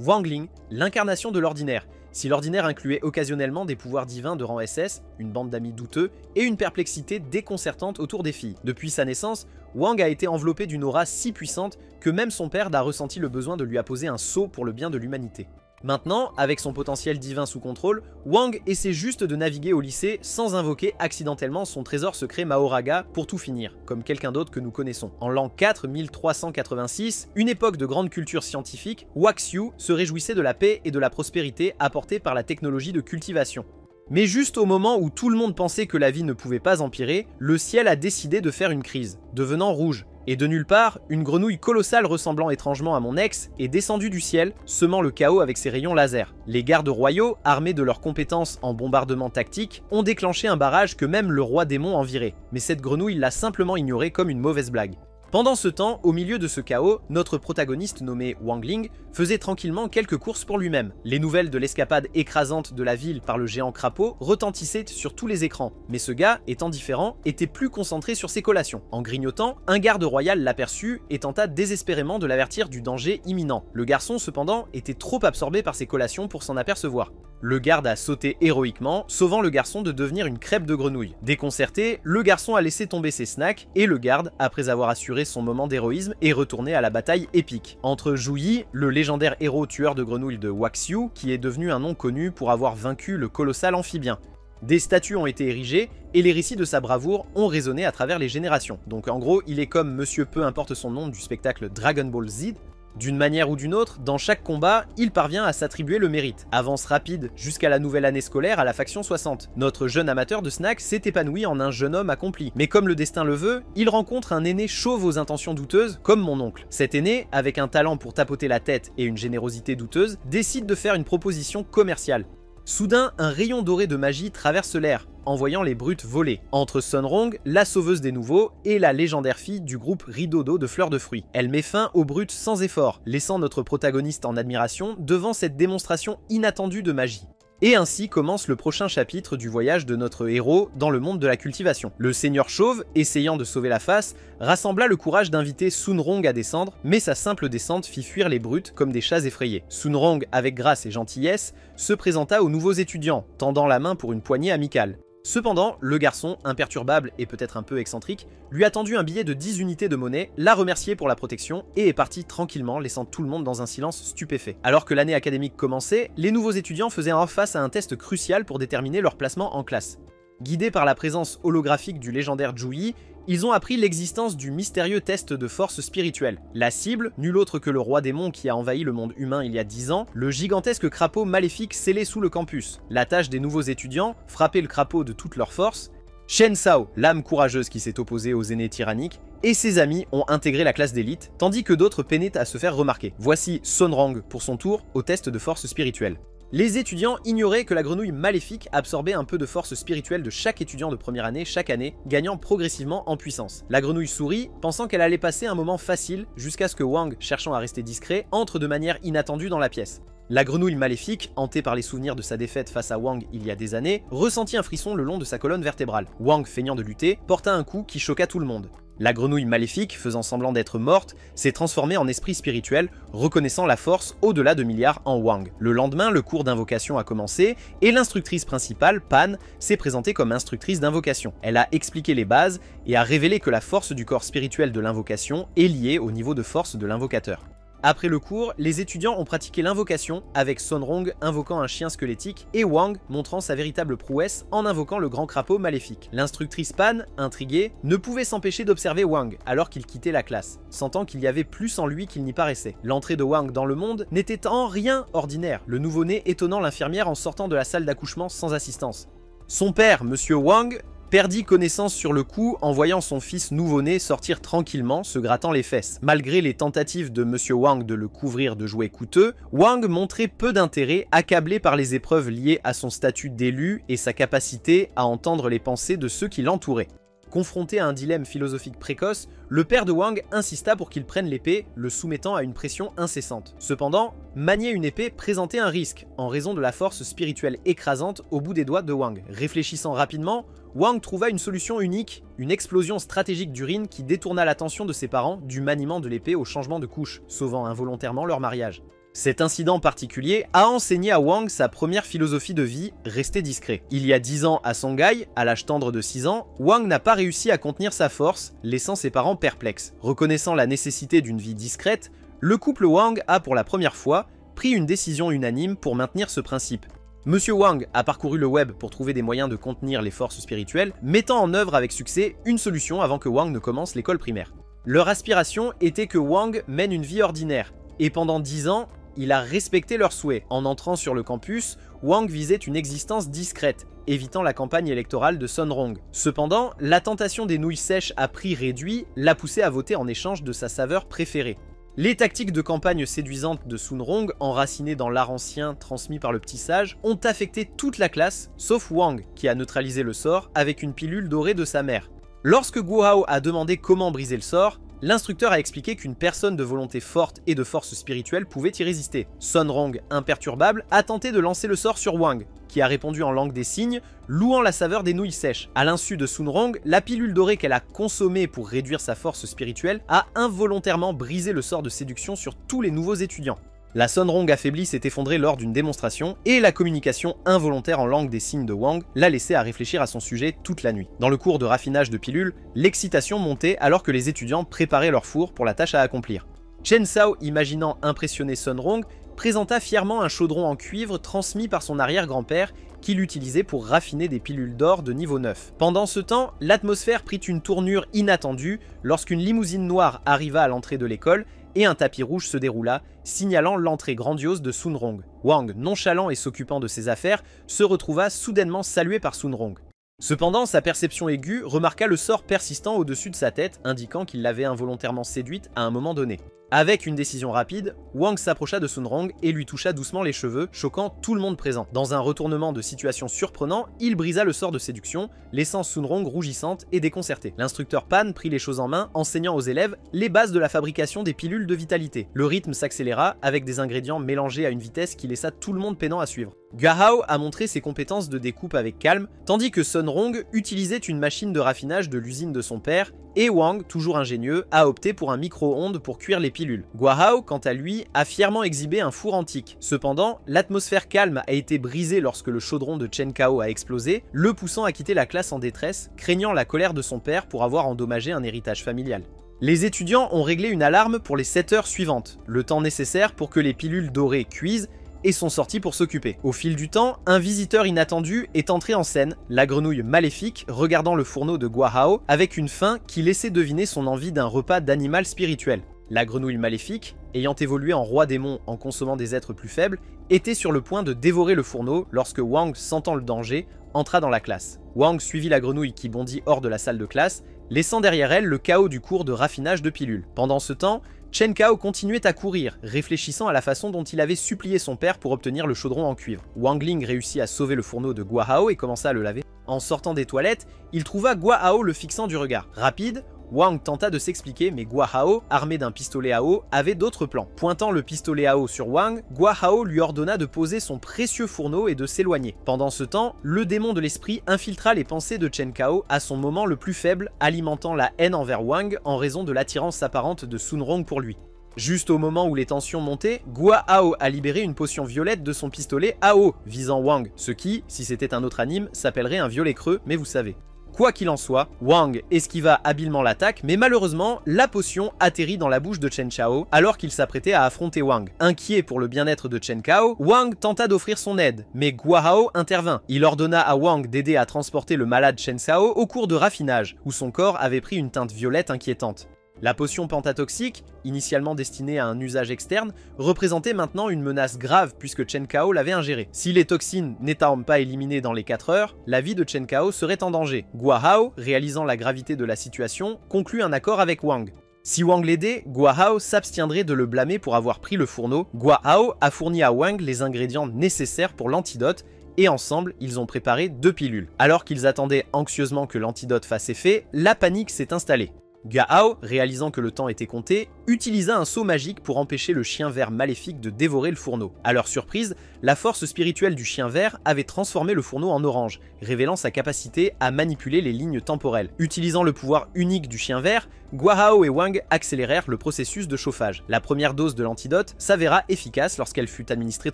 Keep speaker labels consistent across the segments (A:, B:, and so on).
A: Wangling, l'incarnation de l'ordinaire. Si l'ordinaire incluait occasionnellement des pouvoirs divins de rang SS, une bande d'amis douteux et une perplexité déconcertante autour des filles. Depuis sa naissance, Wang a été enveloppé d'une aura si puissante que même son père n'a ressenti le besoin de lui apposer un sceau pour le bien de l'humanité. Maintenant, avec son potentiel divin sous contrôle, Wang essaie juste de naviguer au lycée sans invoquer accidentellement son trésor secret Mahoraga pour tout finir, comme quelqu'un d'autre que nous connaissons. En l'an 4 1386, une époque de grande culture scientifique, Waxu se réjouissait de la paix et de la prospérité apportées par la technologie de cultivation. Mais juste au moment où tout le monde pensait que la vie ne pouvait pas empirer, le ciel a décidé de faire une crise, devenant rouge. Et de nulle part, une grenouille colossale ressemblant étrangement à mon ex est descendue du ciel, semant le chaos avec ses rayons laser. Les gardes royaux, armés de leurs compétences en bombardement tactique, ont déclenché un barrage que même le roi démon envirait, mais cette grenouille l'a simplement ignoré comme une mauvaise blague. Pendant ce temps, au milieu de ce chaos, notre protagoniste nommé Wangling faisait tranquillement quelques courses pour lui-même. Les nouvelles de l'escapade écrasante de la ville par le géant crapaud retentissaient sur tous les écrans, mais ce gars, étant différent, était plus concentré sur ses collations. En grignotant, un garde royal l'aperçut et tenta désespérément de l'avertir du danger imminent. Le garçon, cependant, était trop absorbé par ses collations pour s'en apercevoir. Le garde a sauté héroïquement, sauvant le garçon de devenir une crêpe de grenouille. Déconcerté, le garçon a laissé tomber ses snacks et le garde, après avoir assuré son moment d'héroïsme, est retourné à la bataille épique. Entre Zhu Yi, le légendaire héros tueur de grenouilles de Waxu, qui est devenu un nom connu pour avoir vaincu le colossal amphibien. Des statues ont été érigées et les récits de sa bravoure ont résonné à travers les générations. Donc en gros, il est comme Monsieur peu importe son nom du spectacle Dragon Ball Z. D'une manière ou d'une autre, dans chaque combat, il parvient à s'attribuer le mérite. Avance rapide jusqu'à la nouvelle année scolaire à la faction 60. Notre jeune amateur de snacks s'est épanoui en un jeune homme accompli. Mais comme le destin le veut, il rencontre un aîné chauve aux intentions douteuses, comme mon oncle. Cet aîné, avec un talent pour tapoter la tête et une générosité douteuse, décide de faire une proposition commerciale. Soudain, un rayon doré de magie traverse l'air, envoyant les brutes voler, entre Sunrong, la sauveuse des nouveaux, et la légendaire fille du groupe Ridodo de fleurs de fruits. Elle met fin aux brutes sans effort, laissant notre protagoniste en admiration devant cette démonstration inattendue de magie. Et ainsi commence le prochain chapitre du voyage de notre héros dans le monde de la cultivation. Le seigneur chauve, essayant de sauver la face, rassembla le courage d'inviter Sunrong à descendre, mais sa simple descente fit fuir les brutes comme des chats effrayés. Sunrong, avec grâce et gentillesse, se présenta aux nouveaux étudiants, tendant la main pour une poignée amicale. Cependant, le garçon, imperturbable et peut-être un peu excentrique, lui a tendu un billet de 10 unités de monnaie, l'a remercié pour la protection et est parti tranquillement, laissant tout le monde dans un silence stupéfait. Alors que l'année académique commençait, les nouveaux étudiants faisaient face à un test crucial pour déterminer leur placement en classe. Guidés par la présence holographique du légendaire Zhu Yi, ils ont appris l'existence du mystérieux test de force spirituelle. La cible, nul autre que le roi démon qui a envahi le monde humain il y a 10 ans, le gigantesque crapaud maléfique scellé sous le campus. La tâche des nouveaux étudiants, frapper le crapaud de toute leur force. Shen Sao, l'âme courageuse qui s'est opposée aux aînés tyranniques, et ses amis ont intégré la classe d'élite, tandis que d'autres peinaient à se faire remarquer. Voici Sunrong, pour son tour, au test de force spirituelle. Les étudiants ignoraient que la grenouille maléfique absorbait un peu de force spirituelle de chaque étudiant de première année chaque année, gagnant progressivement en puissance. La grenouille sourit, pensant qu'elle allait passer un moment facile, jusqu'à ce que Wang, cherchant à rester discret, entre de manière inattendue dans la pièce. La grenouille maléfique, hantée par les souvenirs de sa défaite face à Wang il y a des années, ressentit un frisson le long de sa colonne vertébrale. Wang, feignant de lutter, porta un coup qui choqua tout le monde. La grenouille maléfique, faisant semblant d'être morte, s'est transformée en esprit spirituel, reconnaissant la force au-delà de milliards en Wang. Le lendemain, le cours d'invocation a commencé, et l'instructrice principale, Pan, s'est présentée comme instructrice d'invocation. Elle a expliqué les bases, et a révélé que la force du corps spirituel de l'invocation est liée au niveau de force de l'invocateur. Après le cours, les étudiants ont pratiqué l'invocation, avec Sunrong invoquant un chien squelettique et Wang montrant sa véritable prouesse en invoquant le grand crapaud maléfique. L'instructrice Pan, intriguée, ne pouvait s'empêcher d'observer Wang alors qu'il quittait la classe, sentant qu'il y avait plus en lui qu'il n'y paraissait. L'entrée de Wang dans le monde n'était en rien ordinaire, le nouveau-né étonnant l'infirmière en sortant de la salle d'accouchement sans assistance. Son père, Monsieur Wang, perdit connaissance sur le coup en voyant son fils nouveau-né sortir tranquillement, se grattant les fesses. Malgré les tentatives de Monsieur Wang de le couvrir de jouets coûteux, Wang montrait peu d'intérêt, accablé par les épreuves liées à son statut d'élu et sa capacité à entendre les pensées de ceux qui l'entouraient. Confronté à un dilemme philosophique précoce, le père de Wang insista pour qu'il prenne l'épée, le soumettant à une pression incessante. Cependant, manier une épée présentait un risque, en raison de la force spirituelle écrasante au bout des doigts de Wang. Réfléchissant rapidement, Wang trouva une solution unique, une explosion stratégique d'urine qui détourna l'attention de ses parents du maniement de l'épée au changement de couche, sauvant involontairement leur mariage. Cet incident particulier a enseigné à Wang sa première philosophie de vie, rester discret. Il y a 10 ans à Shanghai, à l'âge tendre de 6 ans, Wang n'a pas réussi à contenir sa force, laissant ses parents perplexes. Reconnaissant la nécessité d'une vie discrète, le couple Wang a pour la première fois pris une décision unanime pour maintenir ce principe. Monsieur Wang a parcouru le web pour trouver des moyens de contenir les forces spirituelles, mettant en œuvre avec succès une solution avant que Wang ne commence l'école primaire. Leur aspiration était que Wang mène une vie ordinaire, et pendant 10 ans, il a respecté leurs souhaits. En entrant sur le campus, Wang visait une existence discrète, évitant la campagne électorale de Sun Rong. Cependant, la tentation des nouilles sèches à prix réduit l'a poussé à voter en échange de sa saveur préférée. Les tactiques de campagne séduisantes de Sun Rong, enracinées dans l'art ancien transmis par le petit sage, ont affecté toute la classe, sauf Wang, qui a neutralisé le sort avec une pilule dorée de sa mère. Lorsque Guo Hao a demandé comment briser le sort, l'instructeur a expliqué qu'une personne de volonté forte et de force spirituelle pouvait y résister. Sun Rong, imperturbable, a tenté de lancer le sort sur Wang, qui a répondu en langue des signes, louant la saveur des nouilles sèches. À l'insu de Sun Rong, la pilule dorée qu'elle a consommée pour réduire sa force spirituelle a involontairement brisé le sort de séduction sur tous les nouveaux étudiants. La Sun Rong affaiblie s'est effondrée lors d'une démonstration, et la communication involontaire en langue des signes de Wang l'a laissé à réfléchir à son sujet toute la nuit. Dans le cours de raffinage de pilules, l'excitation montait alors que les étudiants préparaient leur four pour la tâche à accomplir. Chen Cao, imaginant impressionner Sun Rong, présenta fièrement un chaudron en cuivre transmis par son arrière-grand-père qu'il utilisait pour raffiner des pilules d'or de niveau 9. Pendant ce temps, l'atmosphère prit une tournure inattendue lorsqu'une limousine noire arriva à l'entrée de l'école et un tapis rouge se déroula, signalant l'entrée grandiose de Sun Rong. Wang, nonchalant et s'occupant de ses affaires, se retrouva soudainement salué par Sun Rong. Cependant, sa perception aiguë remarqua le sort persistant au-dessus de sa tête, indiquant qu'il l'avait involontairement séduite à un moment donné. Avec une décision rapide, Wang s'approcha de Sun Rong et lui toucha doucement les cheveux, choquant tout le monde présent. Dans un retournement de situation surprenant, il brisa le sort de séduction, laissant Sun Rong rougissante et déconcertée. L'instructeur Pan prit les choses en main, enseignant aux élèves les bases de la fabrication des pilules de vitalité. Le rythme s'accéléra avec des ingrédients mélangés à une vitesse qui laissa tout le monde peinant à suivre. Guo Hao a montré ses compétences de découpe avec calme, tandis que Sun Rong utilisait une machine de raffinage de l'usine de son père, et Wang, toujours ingénieux, a opté pour un micro-ondes pour cuire les pilules. Guo Hao, quant à lui, a fièrement exhibé un four antique. Cependant, l'atmosphère calme a été brisée lorsque le chaudron de Chen Cao a explosé, le poussant à quitter la classe en détresse, craignant la colère de son père pour avoir endommagé un héritage familial. Les étudiants ont réglé une alarme pour les 7 heures suivantes, le temps nécessaire pour que les pilules dorées cuisent, et sont sortis pour s'occuper. Au fil du temps, un visiteur inattendu est entré en scène, la grenouille maléfique regardant le fourneau de Guo Hao avec une faim qui laissait deviner son envie d'un repas d'animal spirituel. La grenouille maléfique, ayant évolué en roi démon en consommant des êtres plus faibles, était sur le point de dévorer le fourneau lorsque Wang, sentant le danger, entra dans la classe. Wang suivit la grenouille qui bondit hors de la salle de classe, laissant derrière elle le chaos du cours de raffinage de pilules. Pendant ce temps, Chen Cao continuait à courir, réfléchissant à la façon dont il avait supplié son père pour obtenir le chaudron en cuivre. Wang Ling réussit à sauver le fourneau de Guo Hao et commença à le laver. En sortant des toilettes, il trouva Guo Hao le fixant du regard. Rapide, Wang tenta de s'expliquer, mais Guo Hao, armé d'un pistolet à eau, avait d'autres plans. Pointant le pistolet à eau sur Wang, Guo Hao lui ordonna de poser son précieux fourneau et de s'éloigner. Pendant ce temps, le démon de l'esprit infiltra les pensées de Chen Cao à son moment le plus faible, alimentant la haine envers Wang en raison de l'attirance apparente de Sun Rong pour lui. Juste au moment où les tensions montaient, Guo Hao a libéré une potion violette de son pistolet à eau, visant Wang, ce qui, si c'était un autre anime, s'appellerait un violet creux, mais vous savez. Quoi qu'il en soit, Wang esquiva habilement l'attaque, mais malheureusement, la potion atterrit dans la bouche de Chen Cao alors qu'il s'apprêtait à affronter Wang. Inquiet pour le bien-être de Chen Cao, Wang tenta d'offrir son aide, mais Guo Hao intervint. Il ordonna à Wang d'aider à transporter le malade Chen Cao au cours de raffinage, où son corps avait pris une teinte violette inquiétante. La potion pentatoxique, initialement destinée à un usage externe, représentait maintenant une menace grave puisque Chen Cao l'avait ingérée. Si les toxines n'étant pas éliminées dans les 4 heures, la vie de Chen Cao serait en danger. Guo Hao, réalisant la gravité de la situation, conclut un accord avec Wang. Si Wang l'aidait, Guo Hao s'abstiendrait de le blâmer pour avoir pris le fourneau. Guo Hao a fourni à Wang les ingrédients nécessaires pour l'antidote, et ensemble, ils ont préparé 2 pilules. Alors qu'ils attendaient anxieusement que l'antidote fasse effet, la panique s'est installée. Gahao, réalisant que le temps était compté, utilisa un sceau magique pour empêcher le chien vert maléfique de dévorer le fourneau. À leur surprise, la force spirituelle du chien vert avait transformé le fourneau en orange, révélant sa capacité à manipuler les lignes temporelles. Utilisant le pouvoir unique du chien vert, Guahao et Wang accélérèrent le processus de chauffage. La première dose de l'antidote s'avéra efficace lorsqu'elle fut administrée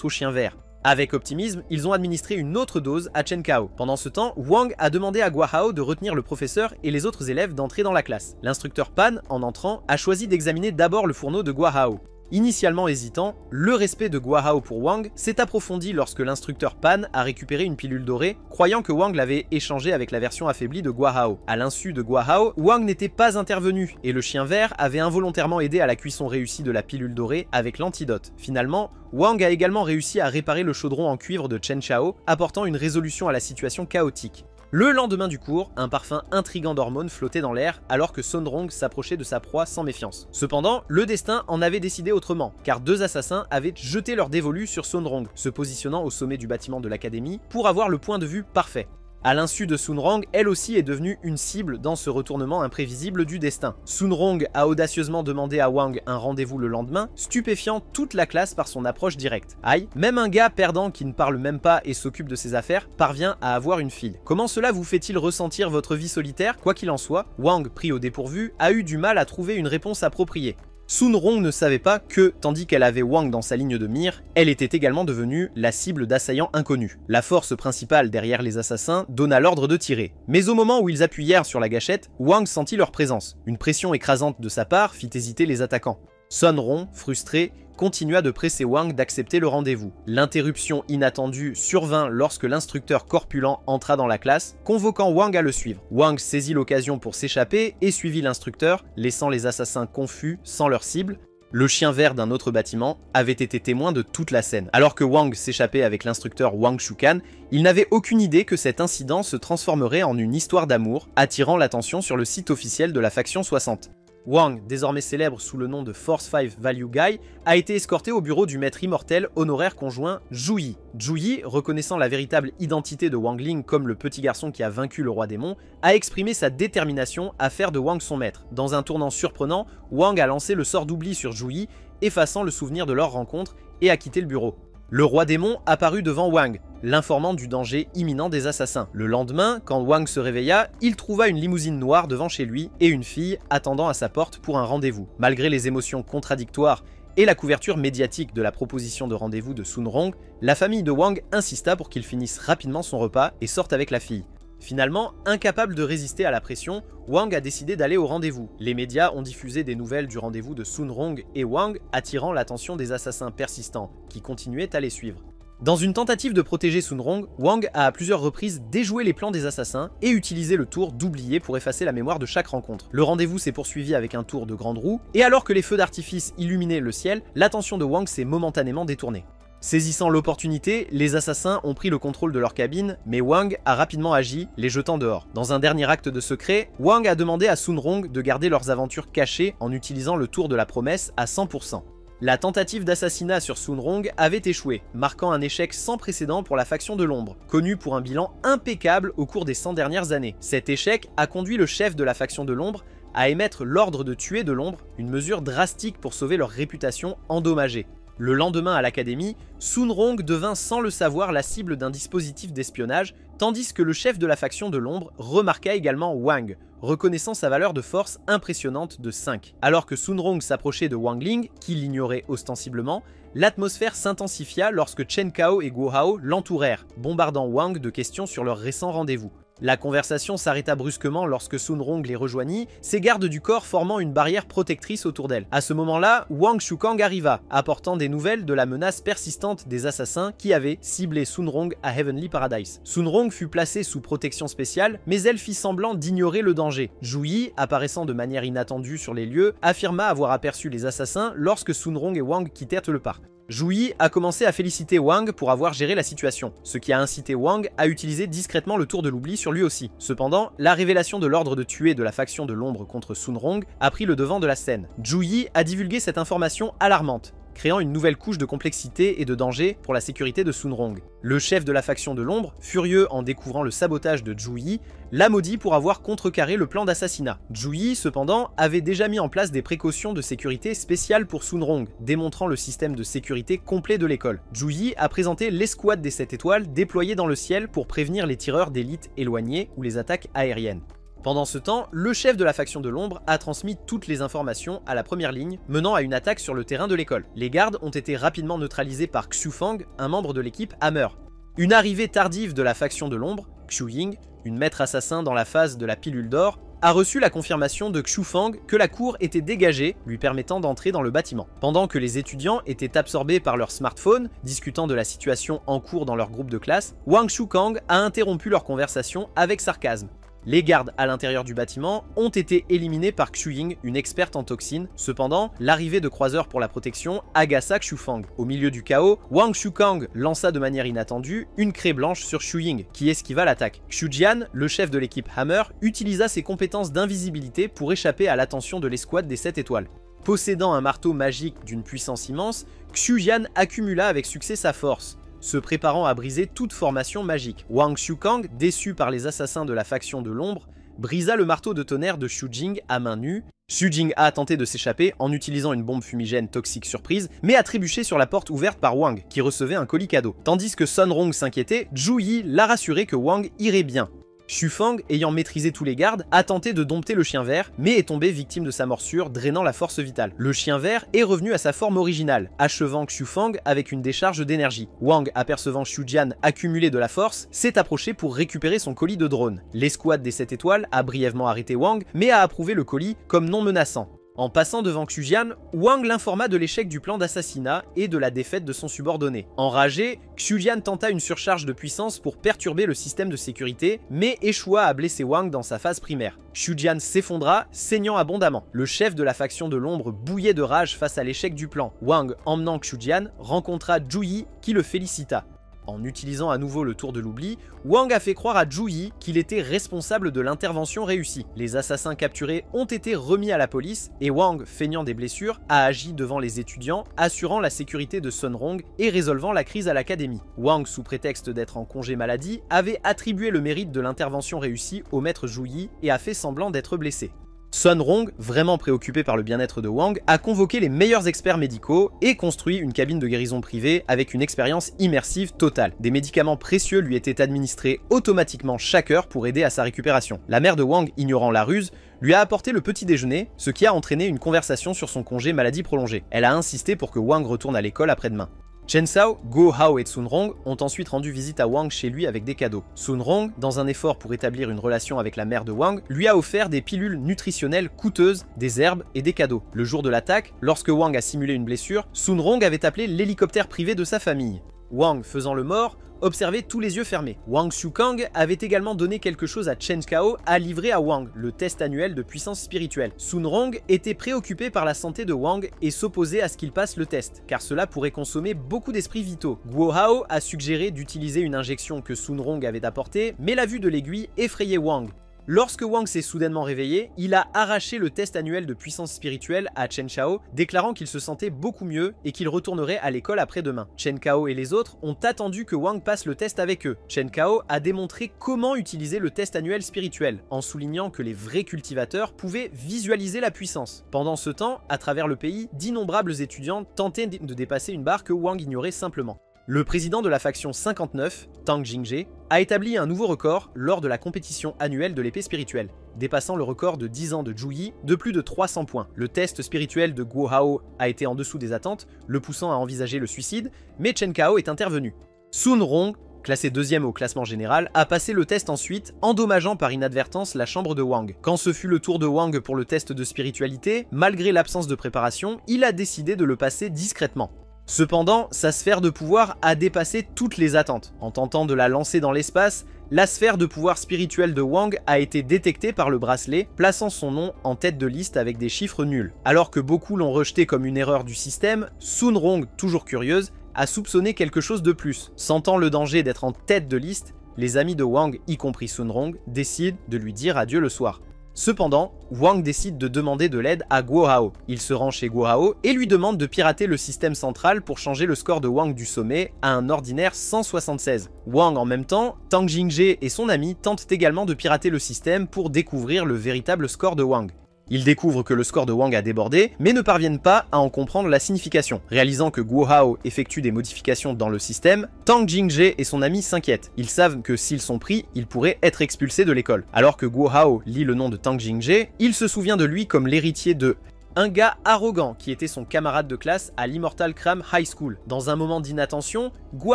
A: au chien vert. Avec optimisme, ils ont administré une autre dose à Chen Cao. Pendant ce temps, Wang a demandé à Guahao de retenir le professeur et les autres élèves d'entrer dans la classe. L'instructeur Pan, en entrant, a choisi d'examiner d'abord le fourneau de Guahao. Initialement hésitant, le respect de Guahao pour Wang s'est approfondi lorsque l'instructeur Pan a récupéré une pilule dorée, croyant que Wang l'avait échangée avec la version affaiblie de Guahao. À l'insu de Guahao, Wang n'était pas intervenu et le chien vert avait involontairement aidé à la cuisson réussie de la pilule dorée avec l'antidote. Finalement, Wang a également réussi à réparer le chaudron en cuivre de Chen Chao, apportant une résolution à la situation chaotique. Le lendemain du cours, un parfum intrigant d'hormones flottait dans l'air alors que Sunrong s'approchait de sa proie sans méfiance. Cependant, le destin en avait décidé autrement, car deux assassins avaient jeté leur dévolu sur Sunrong, se positionnant au sommet du bâtiment de l'académie pour avoir le point de vue parfait. À l'insu de Sunrong, elle aussi est devenue une cible dans ce retournement imprévisible du destin. Sunrong a audacieusement demandé à Wang un rendez-vous le lendemain, stupéfiant toute la classe par son approche directe. Aïe, même un gars perdant qui ne parle même pas et s'occupe de ses affaires parvient à avoir une fille. Comment cela vous fait-il ressentir votre vie solitaire? Quoi qu'il en soit, Wang, pris au dépourvu, a eu du mal à trouver une réponse appropriée. Sunrong ne savait pas que, tandis qu'elle avait Wang dans sa ligne de mire, elle était également devenue la cible d'assaillants inconnus. La force principale derrière les assassins donna l'ordre de tirer. Mais au moment où ils appuyèrent sur la gâchette, Wang sentit leur présence. Une pression écrasante de sa part fit hésiter les attaquants. Sunrong, frustré, continua de presser Wang d'accepter le rendez-vous. L'interruption inattendue survint lorsque l'instructeur corpulent entra dans la classe, convoquant Wang à le suivre. Wang saisit l'occasion pour s'échapper et suivit l'instructeur, laissant les assassins confus sans leur cible. Le chien vert d'un autre bâtiment avait été témoin de toute la scène. Alors que Wang s'échappait avec l'instructeur Wang Shukan, il n'avait aucune idée que cet incident se transformerait en une histoire d'amour, attirant l'attention sur le site officiel de la faction 60. Wang, désormais célèbre sous le nom de Force 5 Value Guy, a été escorté au bureau du maître immortel honoraire conjoint Zhu Yi. Zhu Yi, reconnaissant la véritable identité de Wang Ling comme le petit garçon qui a vaincu le roi démon, a exprimé sa détermination à faire de Wang son maître. Dans un tournant surprenant, Wang a lancé le sort d'oubli sur Zhu Yi, effaçant le souvenir de leur rencontre, et a quitté le bureau. Le roi démon apparut devant Wang, l'informant du danger imminent des assassins. Le lendemain, quand Wang se réveilla, il trouva une limousine noire devant chez lui et une fille attendant à sa porte pour un rendez-vous. Malgré les émotions contradictoires et la couverture médiatique de la proposition de rendez-vous de Sunrong, la famille de Wang insista pour qu'il finisse rapidement son repas et sorte avec la fille. Finalement, incapable de résister à la pression, Wang a décidé d'aller au rendez-vous. Les médias ont diffusé des nouvelles du rendez-vous de Sunrong et Wang, attirant l'attention des assassins persistants, qui continuaient à les suivre. Dans une tentative de protéger Sunrong, Wang a à plusieurs reprises déjoué les plans des assassins et utilisé le tour d'oublier pour effacer la mémoire de chaque rencontre. Le rendez-vous s'est poursuivi avec un tour de grande roue, et alors que les feux d'artifice illuminaient le ciel, l'attention de Wang s'est momentanément détournée. Saisissant l'opportunité, les assassins ont pris le contrôle de leur cabine, mais Wang a rapidement agi, les jetant dehors. Dans un dernier acte de secret, Wang a demandé à Sunrong de garder leurs aventures cachées en utilisant le tour de la promesse à 100%. La tentative d'assassinat sur Sunrong avait échoué, marquant un échec sans précédent pour la faction de l'ombre, connue pour un bilan impeccable au cours des 100 dernières années. Cet échec a conduit le chef de la faction de l'ombre à émettre l'ordre de tuer de l'ombre, une mesure drastique pour sauver leur réputation endommagée. Le lendemain à l'académie, Sunrong devint sans le savoir la cible d'un dispositif d'espionnage, tandis que le chef de la faction de l'ombre remarqua également Wang, reconnaissant sa valeur de force impressionnante de 5. Alors que Sunrong s'approchait de Wang Ling, qui l'ignorait ostensiblement, l'atmosphère s'intensifia lorsque Chen Cao et Guo l'entourèrent, bombardant Wang de questions sur leur récent rendez-vous. La conversation s'arrêta brusquement lorsque Sunrong les rejoignit, ses gardes du corps formant une barrière protectrice autour d'elle. À ce moment-là, Wang Shukang arriva, apportant des nouvelles de la menace persistante des assassins qui avaient ciblé Sunrong à Heavenly Paradise. Sunrong fut placée sous protection spéciale, mais elle fit semblant d'ignorer le danger. Zhu Yi, apparaissant de manière inattendue sur les lieux, affirma avoir aperçu les assassins lorsque Sunrong et Wang quittèrent le parc. Zhu Yi a commencé à féliciter Wang pour avoir géré la situation, ce qui a incité Wang à utiliser discrètement le tour de l'oubli sur lui aussi. Cependant, la révélation de l'ordre de tuer de la faction de l'ombre contre Sunrong a pris le devant de la scène. Zhu Yi a divulgué cette information alarmante, créant une nouvelle couche de complexité et de danger pour la sécurité de Sun Rong. Le chef de la faction de l'ombre, furieux en découvrant le sabotage de Zhu Yi, l'a maudit pour avoir contrecarré le plan d'assassinat. Zhu Yi, cependant, avait déjà mis en place des précautions de sécurité spéciales pour Sun Rong, démontrant le système de sécurité complet de l'école. Zhu Yi a présenté l'escouade des 7 étoiles déployée dans le ciel pour prévenir les tireurs d'élite éloignés ou les attaques aériennes. Pendant ce temps, le chef de la faction de l'ombre a transmis toutes les informations à la première ligne, menant à une attaque sur le terrain de l'école. Les gardes ont été rapidement neutralisés par Xu Fang, un membre de l'équipe Hammer. Une arrivée tardive de la faction de l'ombre, Xu Ying, une maître assassin dans la phase de la pilule d'or, a reçu la confirmation de Xu Fang que la cour était dégagée, lui permettant d'entrer dans le bâtiment. Pendant que les étudiants étaient absorbés par leur smartphone, discutant de la situation en cours dans leur groupe de classe, Wang Shukang a interrompu leur conversation avec sarcasme. Les gardes à l'intérieur du bâtiment ont été éliminés par Xu Ying, une experte en toxines. Cependant, l'arrivée de croiseurs pour la protection agaça Xu Fang. Au milieu du chaos, Wang Shukang lança de manière inattendue une craie blanche sur Xu Ying, qui esquiva l'attaque. Xu Jian, le chef de l'équipe Hammer, utilisa ses compétences d'invisibilité pour échapper à l'attention de l'escouade des 7 étoiles. Possédant un marteau magique d'une puissance immense, Xu Jian accumula avec succès sa force, se préparant à briser toute formation magique. Wang Shukang, déçu par les assassins de la faction de l'ombre, brisa le marteau de tonnerre de Xu Jing à main nue. Xu Jing a tenté de s'échapper en utilisant une bombe fumigène toxique surprise, mais a trébuché sur la porte ouverte par Wang, qui recevait un colis cadeau. Tandis que Sun Rong s'inquiétait, Zhu Yi l'a rassuré que Wang irait bien. Xu Fang, ayant maîtrisé tous les gardes, a tenté de dompter le chien vert, mais est tombé victime de sa morsure, drainant la force vitale. Le chien vert est revenu à sa forme originale, achevant Xu Fang avec une décharge d'énergie. Wang, apercevant Xu Jian accumuler de la force, s'est approché pour récupérer son colis de drone. L'escouade des 7 étoiles a brièvement arrêté Wang, mais a approuvé le colis comme non menaçant. En passant devant Xu Jian, Wang l'informa de l'échec du plan d'assassinat et de la défaite de son subordonné. Enragé, Xu Jian tenta une surcharge de puissance pour perturber le système de sécurité, mais échoua à blesser Wang dans sa phase primaire. Xu Jian s'effondra, saignant abondamment. Le chef de la faction de l'ombre bouillait de rage face à l'échec du plan. Wang, emmenant Xu Jian, rencontra Zhu Yi qui le félicita. En utilisant à nouveau le tour de l'oubli, Wang a fait croire à Zhu Yi qu'il était responsable de l'intervention réussie. Les assassins capturés ont été remis à la police et Wang, feignant des blessures, a agi devant les étudiants, assurant la sécurité de Sun Rong et résolvant la crise à l'académie. Wang, sous prétexte d'être en congé maladie, avait attribué le mérite de l'intervention réussie au maître Zhu Yi et a fait semblant d'être blessé. Sun Rong, vraiment préoccupé par le bien-être de Wang, a convoqué les meilleurs experts médicaux et construit une cabine de guérison privée avec une expérience immersive totale. Des médicaments précieux lui étaient administrés automatiquement chaque heure pour aider à sa récupération. La mère de Wang, ignorant la ruse, lui a apporté le petit déjeuner, ce qui a entraîné une conversation sur son congé maladie prolongée. Elle a insisté pour que Wang retourne à l'école après-demain. Chen Cao, Guo Hao et Sun Rong ont ensuite rendu visite à Wang chez lui avec des cadeaux. Sun Rong, dans un effort pour établir une relation avec la mère de Wang, lui a offert des pilules nutritionnelles coûteuses, des herbes et des cadeaux. Le jour de l'attaque, lorsque Wang a simulé une blessure, Sun Rong avait appelé l'hélicoptère privé de sa famille. Wang, faisant le mort, observait tous les yeux fermés. Wang Shukang avait également donné quelque chose à Chen Cao à livrer à Wang, le test annuel de puissance spirituelle. Sun Rong était préoccupé par la santé de Wang et s'opposait à ce qu'il passe le test, car cela pourrait consommer beaucoup d'esprits vitaux. Guo Hao a suggéré d'utiliser une injection que Sun Rong avait apportée, mais la vue de l'aiguille effrayait Wang. Lorsque Wang s'est soudainement réveillé, il a arraché le test annuel de puissance spirituelle à Chen Cao, déclarant qu'il se sentait beaucoup mieux et qu'il retournerait à l'école après-demain. Chen Cao et les autres ont attendu que Wang passe le test avec eux. Chen Cao a démontré comment utiliser le test annuel spirituel, en soulignant que les vrais cultivateurs pouvaient visualiser la puissance. Pendant ce temps, à travers le pays, d'innombrables étudiants tentaient de dépasser une barre que Wang ignorait simplement. Le président de la faction 59, Tang Jingje, a établi un nouveau record lors de la compétition annuelle de l'épée spirituelle, dépassant le record de 10 ans de Zhu Yi de plus de 300 points. Le test spirituel de Guo Hao a été en dessous des attentes, le poussant à envisager le suicide, mais Chen Cao est intervenu. Sun Rong, classé deuxième au classement général, a passé le test ensuite, endommageant par inadvertance la chambre de Wang. Quand ce fut le tour de Wang pour le test de spiritualité, malgré l'absence de préparation, il a décidé de le passer discrètement. Cependant, sa sphère de pouvoir a dépassé toutes les attentes. En tentant de la lancer dans l'espace, la sphère de pouvoir spirituel de Wang a été détectée par le bracelet, plaçant son nom en tête de liste avec des chiffres nuls. Alors que beaucoup l'ont rejeté comme une erreur du système, Sun Rong, toujours curieuse, a soupçonné quelque chose de plus. Sentant le danger d'être en tête de liste, les amis de Wang, y compris Sun Rong, décident de lui dire adieu le soir. Cependant, Wang décide de demander de l'aide à Guo Hao. Il se rend chez Guo Hao et lui demande de pirater le système central pour changer le score de Wang du sommet à un ordinaire 176. Wang en même temps, Tang Jingje et son ami tentent également de pirater le système pour découvrir le véritable score de Wang. Ils découvrent que le score de Wang a débordé, mais ne parviennent pas à en comprendre la signification. Réalisant que Guo Hao effectue des modifications dans le système, Tang Jingje et son ami s'inquiètent. Ils savent que s'ils sont pris, ils pourraient être expulsés de l'école. Alors que Guo Hao lit le nom de Tang Jingje, il se souvient de lui comme l'héritier de un gars arrogant qui était son camarade de classe à l'Immortal Cram High School. Dans un moment d'inattention, Guo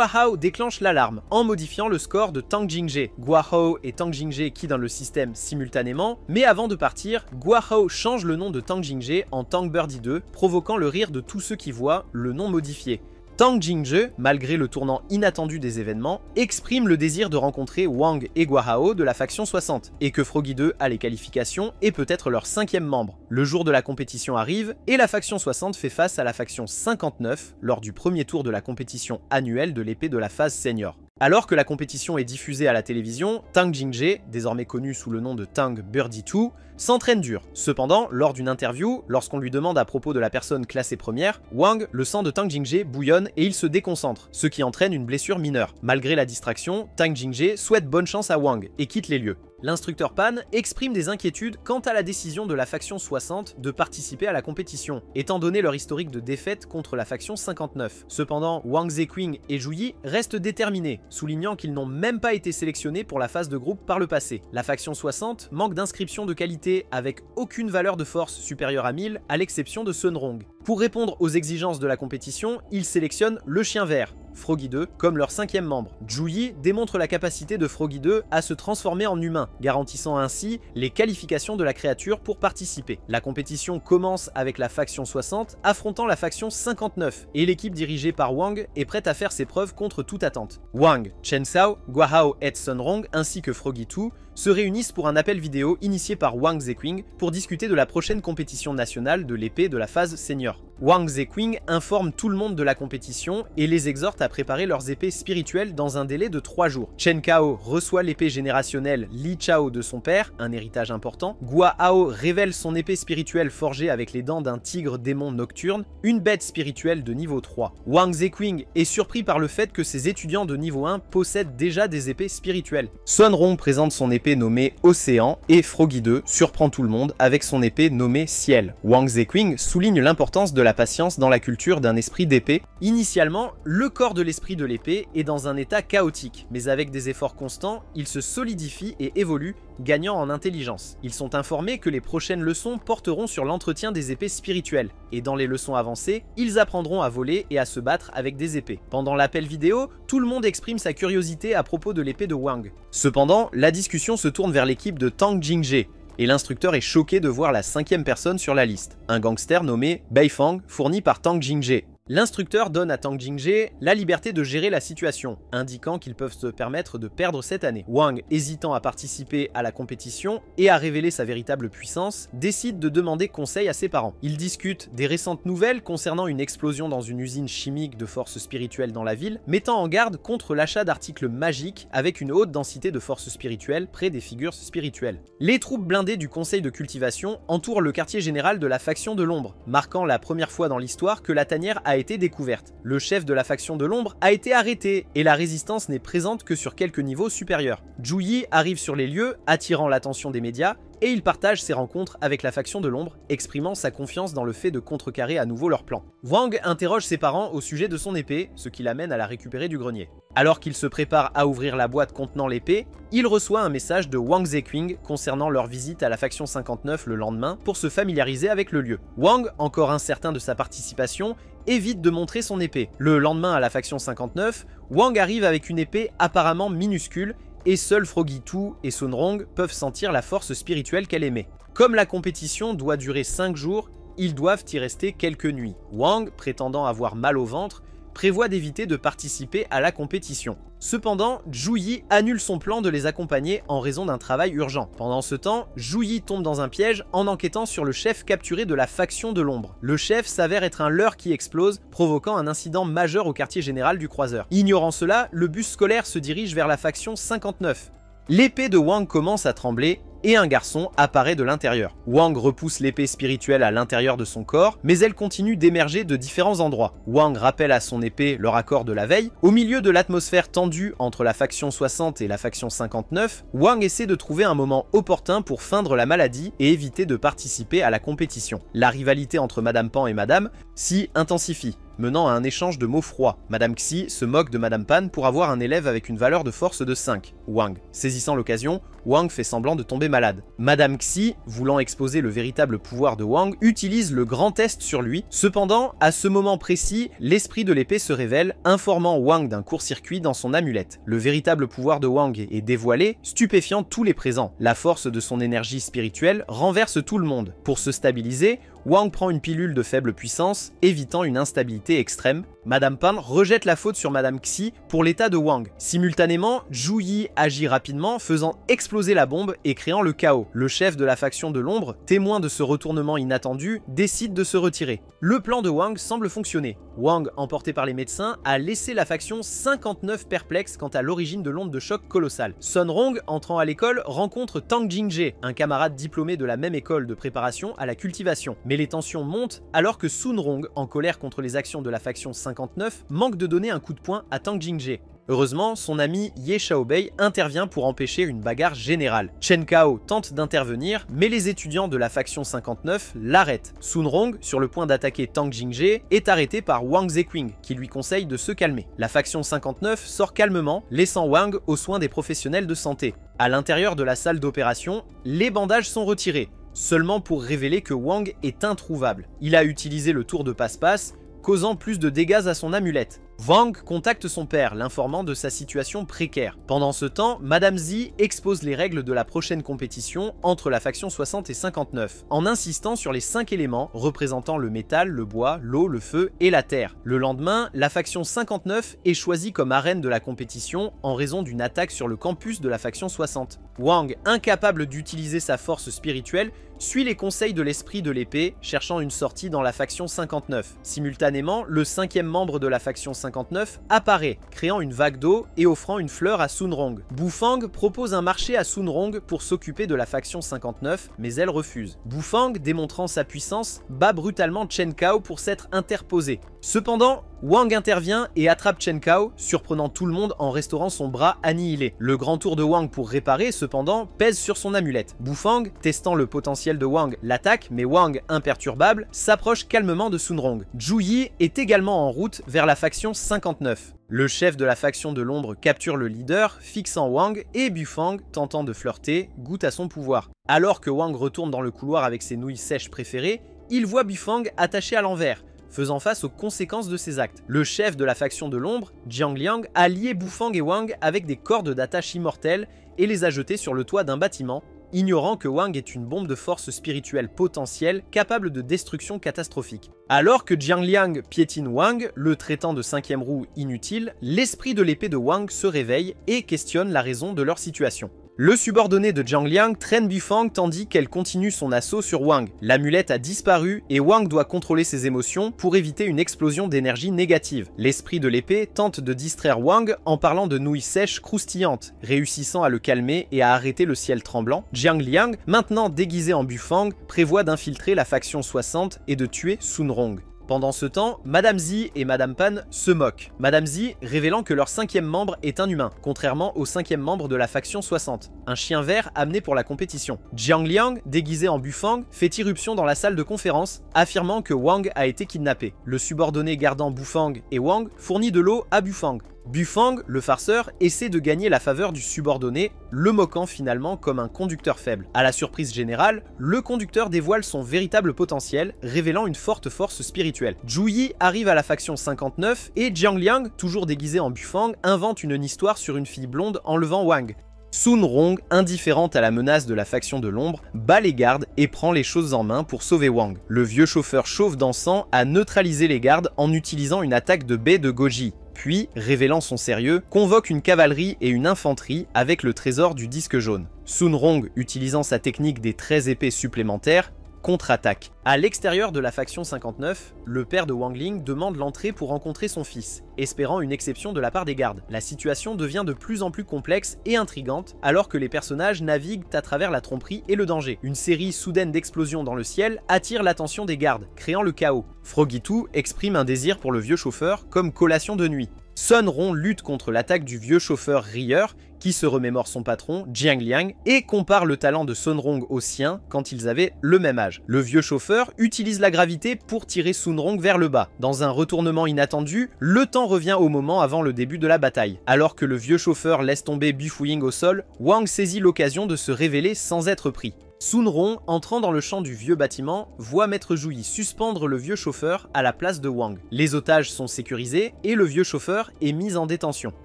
A: Hao déclenche l'alarme en modifiant le score de Tang Jingje. Guo Hao et Tang Jingje quittent dans le système simultanément, mais avant de partir, Guo Hao change le nom de Tang Jingje en Tang Birdie 2, provoquant le rire de tous ceux qui voient le nom modifié. Tang Jingje, malgré le tournant inattendu des événements, exprime le désir de rencontrer Wang et Guo Hao de la faction 60, et que Froggy 2 a les qualifications et peut être leur 5e membre. Le jour de la compétition arrive, et la faction 60 fait face à la faction 59 lors du premier tour de la compétition annuelle de l'épée de la phase senior. Alors que la compétition est diffusée à la télévision, Tang Jingje, désormais connu sous le nom de Tang Birdie 2, s'entraîne dur. Cependant, lors d'une interview, lorsqu'on lui demande à propos de la personne classée première, Wang, le sang de Tang Jingje bouillonne et il se déconcentre, ce qui entraîne une blessure mineure. Malgré la distraction, Tang Jingje souhaite bonne chance à Wang et quitte les lieux. L'instructeur Pan exprime des inquiétudes quant à la décision de la faction 60 de participer à la compétition, étant donné leur historique de défaite contre la faction 59. Cependant, Wang Zeqing et Zhu Yi restent déterminés, soulignant qu'ils n'ont même pas été sélectionnés pour la phase de groupe par le passé. La faction 60 manque d'inscription de qualité avec aucune valeur de force supérieure à 1000, à l'exception de Sun Rong. Pour répondre aux exigences de la compétition, ils sélectionnent le chien vert, Froggy 2, comme leur 5e membre. Zhu Yi démontre la capacité de Froggy 2 à se transformer en humain, garantissant ainsi les qualifications de la créature pour participer. La compétition commence avec la faction 60 affrontant la faction 59, et l'équipe dirigée par Wang est prête à faire ses preuves contre toute attente. Wang, Chen Cao, Guo Hao et Sun Rong ainsi que Froggy 2 se réunissent pour un appel vidéo initié par Wang Zeqing pour discuter de la prochaine compétition nationale de l'épée de la phase senior. Wang Zeqing informe tout le monde de la compétition et les exhorte à préparer leurs épées spirituelles dans un délai de 3 jours. Chen Cao reçoit l'épée générationnelle Li Chao de son père, un héritage important. Guo Hao révèle son épée spirituelle forgée avec les dents d'un tigre démon nocturne, une bête spirituelle de niveau 3. Wang Zeqing est surpris par le fait que ses étudiants de niveau 1 possèdent déjà des épées spirituelles. Sun Rong présente son épée nommée Océan et Froggy 2 surprend tout le monde avec son épée nommée Ciel. Wang Zeqing souligne l'importance de la patience dans la culture d'un esprit d'épée. Initialement, le corps de l'esprit de l'épée est dans un état chaotique, mais avec des efforts constants, il se solidifie et évolue, gagnant en intelligence. Ils sont informés que les prochaines leçons porteront sur l'entretien des épées spirituelles, et dans les leçons avancées, ils apprendront à voler et à se battre avec des épées. Pendant l'appel vidéo, tout le monde exprime sa curiosité à propos de l'épée de Wang. Cependant, la discussion se tourne vers l'équipe de Tang Jingje, et l'instructeur est choqué de voir la 5e personne sur la liste, un gangster nommé Beifang, fourni par Tang Jingje. L'instructeur donne à Tang Jingje la liberté de gérer la situation, indiquant qu'ils peuvent se permettre de perdre cette année. Wang, hésitant à participer à la compétition et à révéler sa véritable puissance, décide de demander conseil à ses parents. Ils discutent des récentes nouvelles concernant une explosion dans une usine chimique de forces spirituelles dans la ville, mettant en garde contre l'achat d'articles magiques avec une haute densité de forces spirituelles près des figures spirituelles. Les troupes blindées du conseil de cultivation entourent le quartier général de la faction de l'ombre, marquant la première fois dans l'histoire que la tanière a été découverte. Le chef de la faction de l'ombre a été arrêté et la résistance n'est présente que sur quelques niveaux supérieurs. Zhu Yi arrive sur les lieux, attirant l'attention des médias, et il partage ses rencontres avec la faction de l'ombre, exprimant sa confiance dans le fait de contrecarrer à nouveau leur plan. Wang interroge ses parents au sujet de son épée, ce qui l'amène à la récupérer du grenier. Alors qu'il se prépare à ouvrir la boîte contenant l'épée, il reçoit un message de Wang Zeqing concernant leur visite à la faction 59 le lendemain pour se familiariser avec le lieu. Wang, encore incertain de sa participation, évite de montrer son épée. Le lendemain à la faction 59, Wang arrive avec une épée apparemment minuscule et seuls Froggy 2 et Sun Rong peuvent sentir la force spirituelle qu'elle émet. Comme la compétition doit durer 5 jours, ils doivent y rester quelques nuits. Wang, prétendant avoir mal au ventre, prévoit d'éviter de participer à la compétition. Cependant, Zhu Yi annule son plan de les accompagner en raison d'un travail urgent. Pendant ce temps, Zhu Yi tombe dans un piège en enquêtant sur le chef capturé de la faction de l'ombre. Le chef s'avère être un leurre qui explose, provoquant un incident majeur au quartier général du croiseur. Ignorant cela, le bus scolaire se dirige vers la faction 59. L'épée de Wang commence à trembler et un garçon apparaît de l'intérieur. Wang repousse l'épée spirituelle à l'intérieur de son corps, mais elle continue d'émerger de différents endroits. Wang rappelle à son épée leur accord de la veille. Au milieu de l'atmosphère tendue entre la faction 60 et la faction 59, Wang essaie de trouver un moment opportun pour feindre la maladie et éviter de participer à la compétition. La rivalité entre Madame Pan et Madame s'y intensifie, menant à un échange de mots froids. Madame Xi se moque de Madame Pan pour avoir un élève avec une valeur de force de 5, Wang. Saisissant l'occasion, Wang fait semblant de tomber malade. Madame Xi, voulant exposer le véritable pouvoir de Wang, utilise le grand test sur lui. Cependant, à ce moment précis, l'esprit de l'épée se révèle, informant Wang d'un court-circuit dans son amulette. Le véritable pouvoir de Wang est dévoilé, stupéfiant tous les présents. La force de son énergie spirituelle renverse tout le monde. Pour se stabiliser, Wang prend une pilule de faible puissance, évitant une instabilité extrême. Madame Pan rejette la faute sur Madame Xi pour l'état de Wang. Simultanément, Zhu Yi agit rapidement, faisant exploser la bombe et créant le chaos. Le chef de la faction de l'ombre, témoin de ce retournement inattendu, décide de se retirer. Le plan de Wang semble fonctionner. Wang, emporté par les médecins, a laissé la faction 59 perplexe quant à l'origine de l'onde de choc colossale. Sun Rong, entrant à l'école, rencontre Tang Jingje, un camarade diplômé de la même école de préparation à la cultivation. Mais les tensions montent alors que Sun Rong, en colère contre les actions de la faction 59, manque de donner un coup de poing à Tang Jingje. Heureusement, son ami Ye Xiaobei intervient pour empêcher une bagarre générale. Chen Cao tente d'intervenir, mais les étudiants de la faction 59 l'arrêtent. Sun Rong, sur le point d'attaquer Tang Jingje, est arrêté par Wang Zeqing, qui lui conseille de se calmer. La faction 59 sort calmement, laissant Wang aux soins des professionnels de santé. À l'intérieur de la salle d'opération, les bandages sont retirés, seulement pour révéler que Wang est introuvable. Il a utilisé le tour de passe-passe, causant plus de dégâts à son amulette. Wang contacte son père, l'informant de sa situation précaire. Pendant ce temps, Madame Zi expose les règles de la prochaine compétition entre la faction 60 et 59, en insistant sur les 5 éléments représentant le métal, le bois, l'eau, le feu et la terre. Le lendemain, la faction 59 est choisie comme arène de la compétition en raison d'une attaque sur le campus de la faction 60. Wang, incapable d'utiliser sa force spirituelle, suit les conseils de l'esprit de l'épée, cherchant une sortie dans la faction 59. Simultanément, le 5e membre de la faction 59 apparaît, créant une vague d'eau et offrant une fleur à Sun Rong. Bufang propose un marché à Sun Rong pour s'occuper de la faction 59, mais elle refuse. Bufang, démontrant sa puissance, bat brutalement Chen Cao pour s'être interposé. Cependant, Wang intervient et attrape Chen Cao, surprenant tout le monde en restaurant son bras annihilé. Le grand tour de Wang pour réparer, cependant, pèse sur son amulette. Bufang, testant le potentiel de Wang, l'attaque, mais Wang, imperturbable, s'approche calmement de Sun Rong. Zhu Yi est également en route vers la faction 59. Le chef de la faction de l'ombre capture le leader, fixant Wang, et Bufang, tentant de flirter, goûte à son pouvoir. Alors que Wang retourne dans le couloir avec ses nouilles sèches préférées, il voit Bufang attaché à l'envers, faisant face aux conséquences de ses actes. Le chef de la faction de l'ombre, Jiang Liang, a lié Bufang et Wang avec des cordes d'attache immortelles et les a jetés sur le toit d'un bâtiment, ignorant que Wang est une bombe de force spirituelle potentielle capable de destruction catastrophique. Alors que Jiang Liang piétine Wang, le traitant de 5e roue inutile, l'esprit de l'épée de Wang se réveille et questionne la raison de leur situation. Le subordonné de Jiang Liang traîne Bufang tandis qu'elle continue son assaut sur Wang. L'amulette a disparu et Wang doit contrôler ses émotions pour éviter une explosion d'énergie négative. L'esprit de l'épée tente de distraire Wang en parlant de nouilles sèches croustillantes, réussissant à le calmer et à arrêter le ciel tremblant. Jiang Liang, maintenant déguisé en Bufang, prévoit d'infiltrer la faction 60 et de tuer Sun Rong. Pendant ce temps, Madame Zi et Madame Pan se moquent. Madame Zi révélant que leur 5e membre est un humain, contrairement au 5e membre de la faction 60, un chien vert amené pour la compétition. Jiang Liang, déguisé en Bufang, fait irruption dans la salle de conférence, affirmant que Wang a été kidnappé. Le subordonné gardant Bufang et Wang fournit de l'eau à Bufang. Bufang, le farceur, essaie de gagner la faveur du subordonné, le moquant finalement comme un conducteur faible. À la surprise générale, le conducteur dévoile son véritable potentiel, révélant une forte force spirituelle. Zhu Yi arrive à la faction 59 et Jiang Liang, toujours déguisé en Bufang, invente une histoire sur une fille blonde enlevant Wang. Sun Rong, indifférente à la menace de la faction de l'ombre, bat les gardes et prend les choses en main pour sauver Wang. Le vieux chauffeur chauve dansant a neutralisé les gardes en utilisant une attaque de baie de Goji. Puis, révélant son sérieux, convoque une cavalerie et une infanterie avec le trésor du disque jaune. Sun Rong, utilisant sa technique des 13 épées supplémentaires, contre-attaque. À l'extérieur de la faction 59, le père de Wang Ling demande l'entrée pour rencontrer son fils, espérant une exception de la part des gardes. La situation devient de plus en plus complexe et intrigante alors que les personnages naviguent à travers la tromperie et le danger. Une série soudaine d'explosions dans le ciel attire l'attention des gardes, créant le chaos. Froggy 2 exprime un désir pour le vieux chauffeur comme collation de nuit. Sun Ron lutte contre l'attaque du vieux chauffeur rieur qui se remémore son patron, Jiang Liang, et compare le talent de Sun Rong au sien quand ils avaient le même âge. Le vieux chauffeur utilise la gravité pour tirer Sun Rong vers le bas. Dans un retournement inattendu, le temps revient au moment avant le début de la bataille. Alors que le vieux chauffeur laisse tomber Bu Fuying au sol, Wang saisit l'occasion de se révéler sans être pris. Sun Ron, entrant dans le champ du vieux bâtiment, voit Maître Jouyi suspendre le vieux chauffeur à la place de Wang. Les otages sont sécurisés et le vieux chauffeur est mis en détention.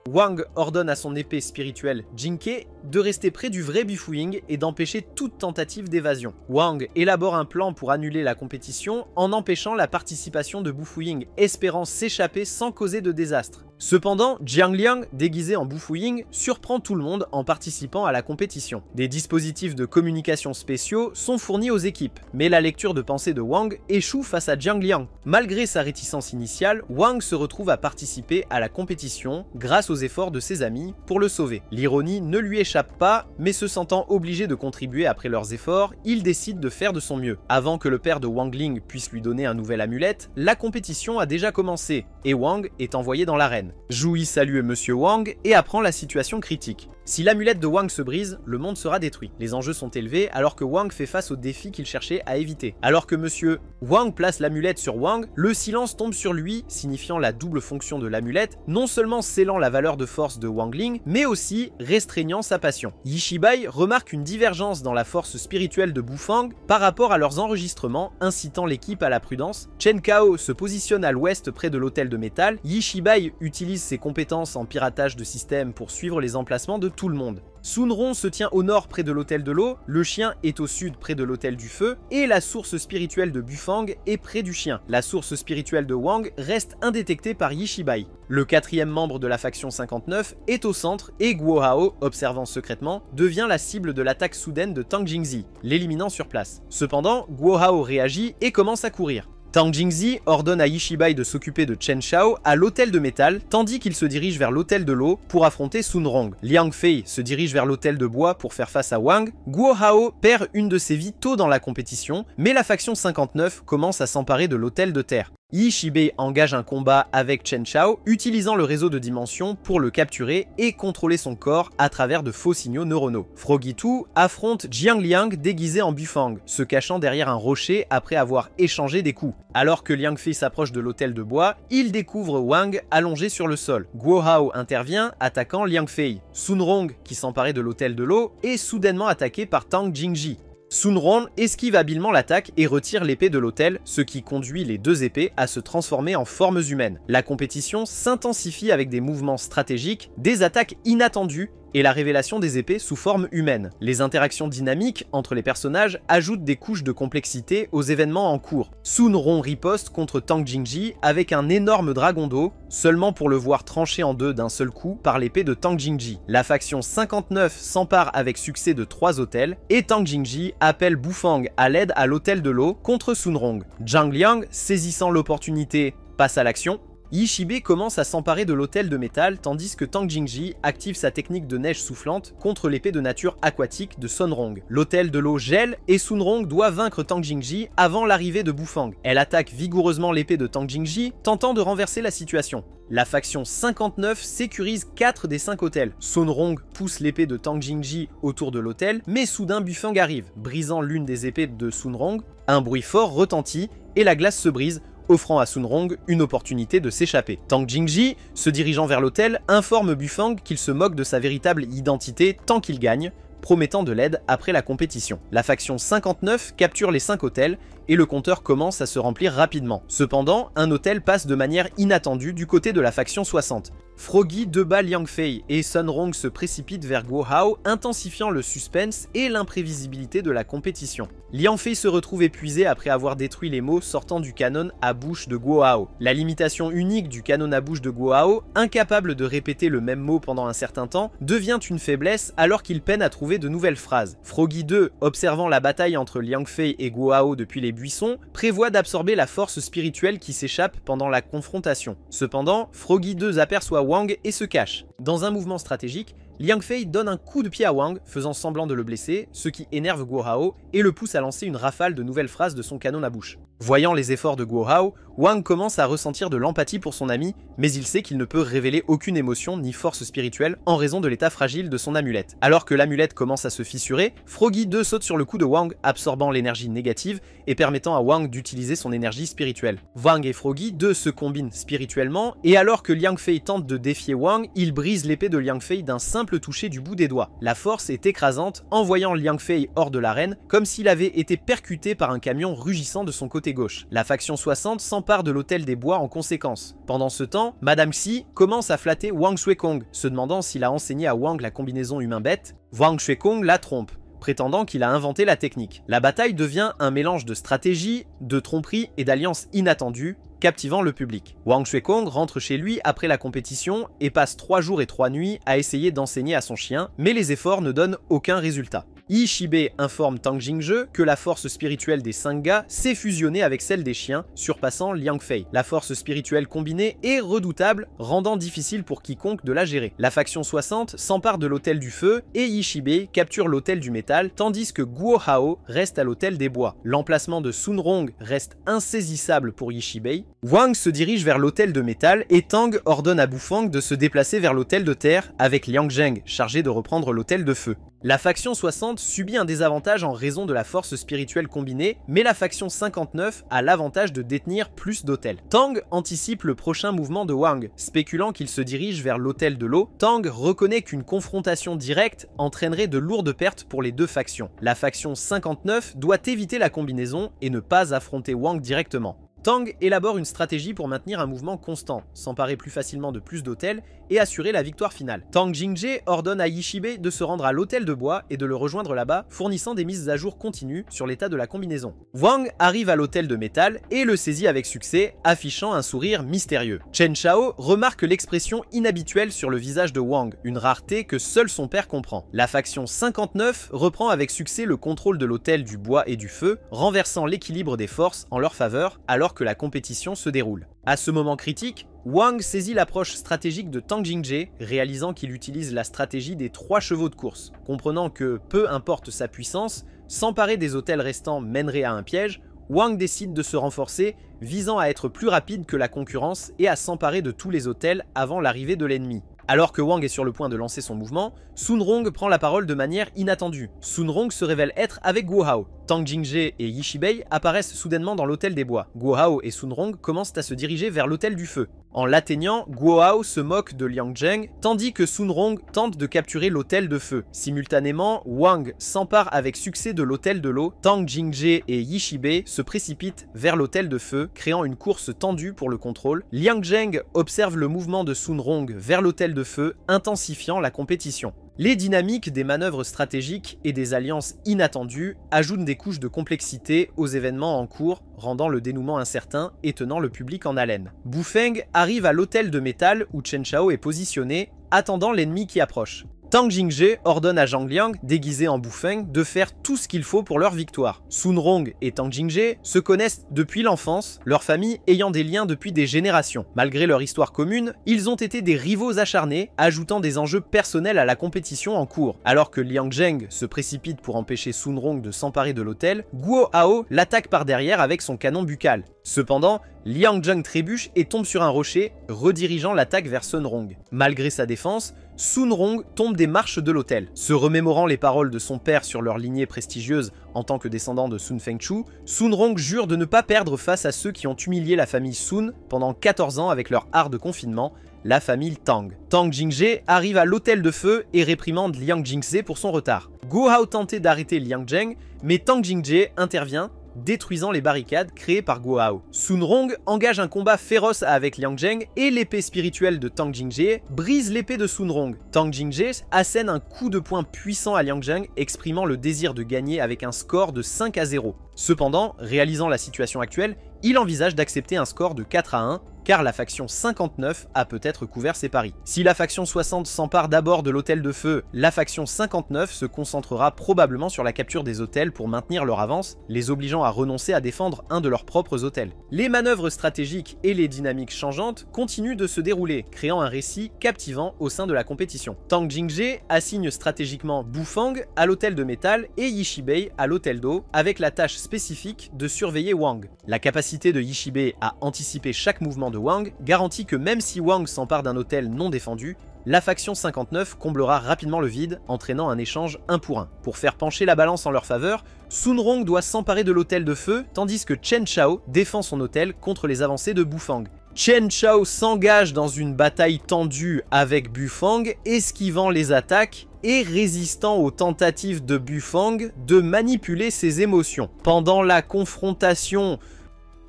A: Wang ordonne à son épée spirituelle Jinke de rester près du vrai Bu Fuying et d'empêcher toute tentative d'évasion. Wang élabore un plan pour annuler la compétition en empêchant la participation de Bu Fuying, espérant s'échapper sans causer de désastre. Cependant, Jiang Liang, déguisé en Bu Fuying, surprend tout le monde en participant à la compétition. Des dispositifs de communication spéciaux sont fournis aux équipes, mais la lecture de pensée de Wang échoue face à Jiang Liang. Malgré sa réticence initiale, Wang se retrouve à participer à la compétition grâce aux efforts de ses amis pour le sauver. L'ironie ne lui échappe pas, mais se sentant obligé de contribuer après leurs efforts, il décide de faire de son mieux. Avant que le père de Wang Ling puisse lui donner un nouvel amulette, la compétition a déjà commencé, et Wang est envoyé dans l'arène. Jouyi salue Monsieur Wang et apprend la situation critique. Si l'amulette de Wang se brise, le monde sera détruit. Les enjeux sont élevés alors que Wang fait face aux défis qu'il cherchait à éviter. Alors que Monsieur Wang place l'amulette sur Wang, le silence tombe sur lui, signifiant la double fonction de l'amulette, non seulement scellant la valeur de force de Wang Ling, mais aussi restreignant sa passion. Yishibai remarque une divergence dans la force spirituelle de Bu Fang par rapport à leurs enregistrements, incitant l'équipe à la prudence. Chen Kao se positionne à l'ouest près de l'hôtel de métal. Yishibai utilise ses compétences en piratage de système pour suivre les emplacements de tout le monde. Sun Ron se tient au nord près de l'hôtel de l'eau, le chien est au sud près de l'hôtel du feu, et la source spirituelle de Bu Fang est près du chien. La source spirituelle de Wang reste indétectée par Yishibai. Le quatrième membre de la faction 59 est au centre et Guo Hao, observant secrètement, devient la cible de l'attaque soudaine de Tang Jingzi, l'éliminant sur place. Cependant, Guo Hao réagit et commence à courir. Tang Jingzi ordonne à Yishibai de s'occuper de Chen Shao à l'hôtel de métal, tandis qu'il se dirige vers l'hôtel de l'eau pour affronter Sun Rong. Liang Fei se dirige vers l'hôtel de bois pour faire face à Wang. Guo Hao perd une de ses vies tôt dans la compétition, mais la faction 59 commence à s'emparer de l'hôtel de terre. Yishibai engage un combat avec Chen Shao, utilisant le réseau de dimensions pour le capturer et contrôler son corps à travers de faux signaux neuronaux. Froggy 2 affronte Jiang Liang déguisé en Bu Fang, se cachant derrière un rocher après avoir échangé des coups. Alors que Liang Fei s'approche de l'hôtel de bois, il découvre Wang allongé sur le sol. Guo Hao intervient, attaquant Liang Fei. Sun Rong, qui s'emparait de l'hôtel de l'eau, est soudainement attaqué par Tang Jingji. Sun Ron esquive habilement l'attaque et retire l'épée de l'hôtel, ce qui conduit les deux épées à se transformer en formes humaines. La compétition s'intensifie avec des mouvements stratégiques, des attaques inattendues et la révélation des épées sous forme humaine. Les interactions dynamiques entre les personnages ajoutent des couches de complexité aux événements en cours. Sun Ron riposte contre Tang Jingji avec un énorme dragon d'eau, seulement pour le voir tranché en deux d'un seul coup par l'épée de Tang Jingji. La faction 59 s'empare avec succès de 3 hôtels et Tang Jingji appelle Bu Fang à l'aide à l'hôtel de l'eau contre Sun Rong. Jiang Liang, saisissant l'opportunité, passe à l'action. Yishibai commence à s'emparer de l'hôtel de métal tandis que Tang Jingji active sa technique de neige soufflante contre l'épée de nature aquatique de Sun Rong. L'hôtel de l'eau gèle et Sun Rong doit vaincre Tang Jingji avant l'arrivée de Bu Fang. Elle attaque vigoureusement l'épée de Tang Jingji, tentant de renverser la situation. La faction 59 sécurise 4 des 5 hôtels. Sun Rong pousse l'épée de Tang Jingji autour de l'hôtel, mais soudain Bu Fang arrive, brisant l'une des épées de Sun Rong. Un bruit fort retentit et la glace se brise, offrant à Sun Rong une opportunité de s'échapper. Tang Jingji, se dirigeant vers l'hôtel, informe Bu Fang qu'il se moque de sa véritable identité tant qu'il gagne, promettant de l'aide après la compétition. La faction 59 capture les 5 hôtels et le compteur commence à se remplir rapidement. Cependant, un hôtel passe de manière inattendue du côté de la faction 60. Froggy débat Liang Fei et Sun Rong se précipite vers Guo Hao, intensifiant le suspense et l'imprévisibilité de la compétition. Liang Fei se retrouve épuisé après avoir détruit les mots sortant du canon à bouche de Guo Hao. La limitation unique du canon à bouche de Guo Hao, incapable de répéter le même mot pendant un certain temps, devient une faiblesse alors qu'il peine à trouver de nouvelles phrases. Froggy 2, observant la bataille entre Liang Fei et Guo Hao depuis les buissons, prévoit d'absorber la force spirituelle qui s'échappe pendant la confrontation. Cependant, Froggy 2 aperçoit Wang et se cache. Dans un mouvement stratégique, Liang Fei donne un coup de pied à Wang, faisant semblant de le blesser, ce qui énerve Guo Hao et le pousse à lancer une rafale de nouvelles phrases de son canon à bouche. Voyant les efforts de Guo Hao, Wang commence à ressentir de l'empathie pour son ami, mais il sait qu'il ne peut révéler aucune émotion ni force spirituelle en raison de l'état fragile de son amulette. Alors que l'amulette commence à se fissurer, Froggy 2 saute sur le cou de Wang, absorbant l'énergie négative et permettant à Wang d'utiliser son énergie spirituelle. Wang et Froggy 2 se combinent spirituellement, et alors que Liang Fei tente de défier Wang, il brise l'épée de Liang Fei d'un simple toucher du bout des doigts. La force est écrasante, envoyant Liang Fei hors de l'arène, comme s'il avait été percuté par un camion rugissant de son côté gauche. La faction 60 s'empare de l'hôtel des bois en conséquence. Pendant ce temps, Madame Xi commence à flatter Wang Xuekong, se demandant s'il a enseigné à Wang la combinaison humain-bête. Wang Xuekong la trompe, prétendant qu'il a inventé la technique. La bataille devient un mélange de stratégie, de tromperie et d'alliances inattendues, captivant le public. Wang Xuekong rentre chez lui après la compétition et passe 3 jours et 3 nuits à essayer d'enseigner à son chien, mais les efforts ne donnent aucun résultat. Ishibe informe Tang Jingzhe que la force spirituelle des 5 gars s'est fusionnée avec celle des chiens, surpassant Liang Fei. La force spirituelle combinée est redoutable, rendant difficile pour quiconque de la gérer. La faction 60 s'empare de l'hôtel du feu et Ishibe capture l'hôtel du métal, tandis que Guo Hao reste à l'hôtel des bois. L'emplacement de Sun Rong reste insaisissable pour Ishibe. Wang se dirige vers l'hôtel de métal et Tang ordonne à Bufang de se déplacer vers l'hôtel de terre avec Liang Zheng, chargé de reprendre l'hôtel de feu. La faction 60 subit un désavantage en raison de la force spirituelle combinée, mais la faction 59 a l'avantage de détenir plus d'hôtels. Tang anticipe le prochain mouvement de Wang, spéculant qu'il se dirige vers l'hôtel de l'eau. Tang reconnaît qu'une confrontation directe entraînerait de lourdes pertes pour les deux factions. La faction 59 doit éviter la combinaison et ne pas affronter Wang directement. Tang élabore une stratégie pour maintenir un mouvement constant, s'emparer plus facilement de plus d'hôtels et assurer la victoire finale. Tang Jingzhe ordonne à Ishibe de se rendre à l'hôtel de bois et de le rejoindre là-bas, fournissant des mises à jour continues sur l'état de la combinaison. Wang arrive à l'hôtel de métal et le saisit avec succès, affichant un sourire mystérieux. Chen Shao remarque l'expression inhabituelle sur le visage de Wang, une rareté que seul son père comprend. La faction 59 reprend avec succès le contrôle de l'hôtel du bois et du feu, renversant l'équilibre des forces en leur faveur alors que la compétition se déroule. À ce moment critique, Wang saisit l'approche stratégique de Tang Jingzhe, réalisant qu'il utilise la stratégie des 3 chevaux de course. Comprenant que, peu importe sa puissance, s'emparer des hôtels restants mènerait à un piège, Wang décide de se renforcer, visant à être plus rapide que la concurrence et à s'emparer de tous les hôtels avant l'arrivée de l'ennemi. Alors que Wang est sur le point de lancer son mouvement, Sun Rong prend la parole de manière inattendue. Sun Rong se révèle être avec Guo Hao. Tang Jingzhe et Ishibe apparaissent soudainement dans l'hôtel des bois. Guo Hao et Sun Rong commencent à se diriger vers l'hôtel du feu. En l'atteignant, Guo Hao se moque de Liang Zheng, tandis que Sun Rong tente de capturer l'hôtel de feu. Simultanément, Wang s'empare avec succès de l'hôtel de l'eau. Tang Jingzhe et Ishibe se précipitent vers l'hôtel de feu, créant une course tendue pour le contrôle. Liang Zheng observe le mouvement de Sun Rong vers l'hôtel de feu, intensifiant la compétition. Les dynamiques des manœuvres stratégiques et des alliances inattendues ajoutent des couches de complexité aux événements en cours, rendant le dénouement incertain et tenant le public en haleine. Bufeng arrive à l'hôtel de métal où Chen Shao est positionné, attendant l'ennemi qui approche. Tang Jingzhe ordonne à Zhang Liang, déguisé en Bufeng, de faire tout ce qu'il faut pour leur victoire. Sun Rong et Tang Jingzhe se connaissent depuis l'enfance, leur famille ayant des liens depuis des générations. Malgré leur histoire commune, ils ont été des rivaux acharnés, ajoutant des enjeux personnels à la compétition en cours. Alors que Liang Zheng se précipite pour empêcher Sun Rong de s'emparer de l'hôtel, Guo Hao l'attaque par derrière avec son canon buccal. Cependant, Liang Zheng trébuche et tombe sur un rocher, redirigeant l'attaque vers Sun Rong. Malgré sa défense, Sun Rong tombe des marches de l'hôtel. Se remémorant les paroles de son père sur leur lignée prestigieuse en tant que descendant de Sun Fengchu, Sun Rong jure de ne pas perdre face à ceux qui ont humilié la famille Sun pendant 14 ans avec leur art de confinement, la famille Tang. Tang Jingzhe arrive à l'hôtel de feu et réprimande Liang Jingzhe pour son retard. Guo Hao tentait d'arrêter Liang Zheng, mais Tang Jingzhe intervient, détruisant les barricades créées par Guo Hao. Sun Rong engage un combat féroce avec Liang Zheng et l'épée spirituelle de Tang Jingje brise l'épée de Sun Rong. Tang Jingje assène un coup de poing puissant à Liang Zheng, exprimant le désir de gagner avec un score de 5-0. Cependant, réalisant la situation actuelle, il envisage d'accepter un score de 4-1, car la faction 59 a peut-être couvert ses paris. Si la faction 60 s'empare d'abord de l'hôtel de feu, la faction 59 se concentrera probablement sur la capture des hôtels pour maintenir leur avance, les obligeant à renoncer à défendre un de leurs propres hôtels. Les manœuvres stratégiques et les dynamiques changeantes continuent de se dérouler, créant un récit captivant au sein de la compétition. Tang Jingje assigne stratégiquement Bufang à l'hôtel de métal et Yishibei à l'hôtel d'eau, avec la tâche spécifique de surveiller Wang. La capacité de Yishibei à anticiper chaque mouvement de Wang garantit que même si Wang s'empare d'un hôtel non défendu, la faction 59 comblera rapidement le vide, entraînant un échange 1 pour 1. Pour faire pencher la balance en leur faveur, Sun Rong doit s'emparer de l'hôtel de feu, tandis que Chen Chao défend son hôtel contre les avancées de Bufang. Chen Chao s'engage dans une bataille tendue avec Bufang, esquivant les attaques et résistant aux tentatives de Bufang de manipuler ses émotions. Pendant la confrontation,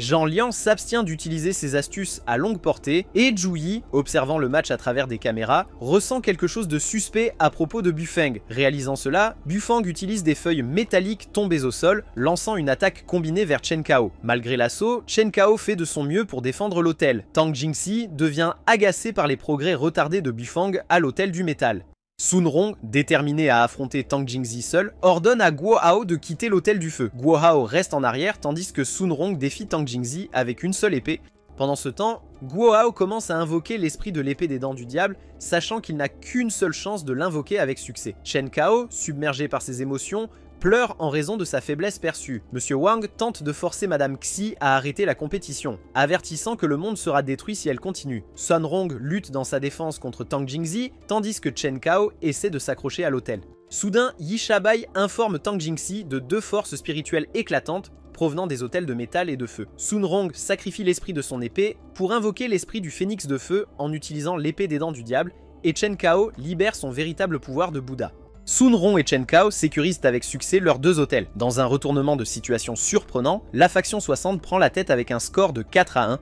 A: Zhang Liang s'abstient d'utiliser ses astuces à longue portée et Zhu Yi, observant le match à travers des caméras, ressent quelque chose de suspect à propos de Bufang. Réalisant cela, Bufang utilise des feuilles métalliques tombées au sol, lançant une attaque combinée vers Chen Cao. Malgré l'assaut, Chen Cao fait de son mieux pour défendre l'hôtel. Tang Jingxi devient agacé par les progrès retardés de Bufang à l'hôtel du métal. Sun Rong, déterminé à affronter Tang Jingxi seul, ordonne à Guo Hao de quitter l'hôtel du feu. Guo Hao reste en arrière tandis que Sun Rong défie Tang Jingxi avec une seule épée. Pendant ce temps, Guo Hao commence à invoquer l'esprit de l'épée des dents du diable, sachant qu'il n'a qu'une seule chance de l'invoquer avec succès. Chen Cao, submergé par ses émotions, pleure en raison de sa faiblesse perçue. Monsieur Wang tente de forcer Madame Xi à arrêter la compétition, avertissant que le monde sera détruit si elle continue. Sun Rong lutte dans sa défense contre Tang Jingxi, tandis que Chen Cao essaie de s'accrocher à l'hôtel. Soudain, Yishabai informe Tang Jingxi de 2 forces spirituelles éclatantes provenant des hôtels de métal et de feu. Sun Rong sacrifie l'esprit de son épée pour invoquer l'esprit du phénix de feu en utilisant l'épée des dents du diable, et Chen Cao libère son véritable pouvoir de Bouddha. Sun Rong et Chen Cao sécurisent avec succès leurs 2 hôtels. Dans un retournement de situation surprenant, la faction 60 prend la tête avec un score de 4-1.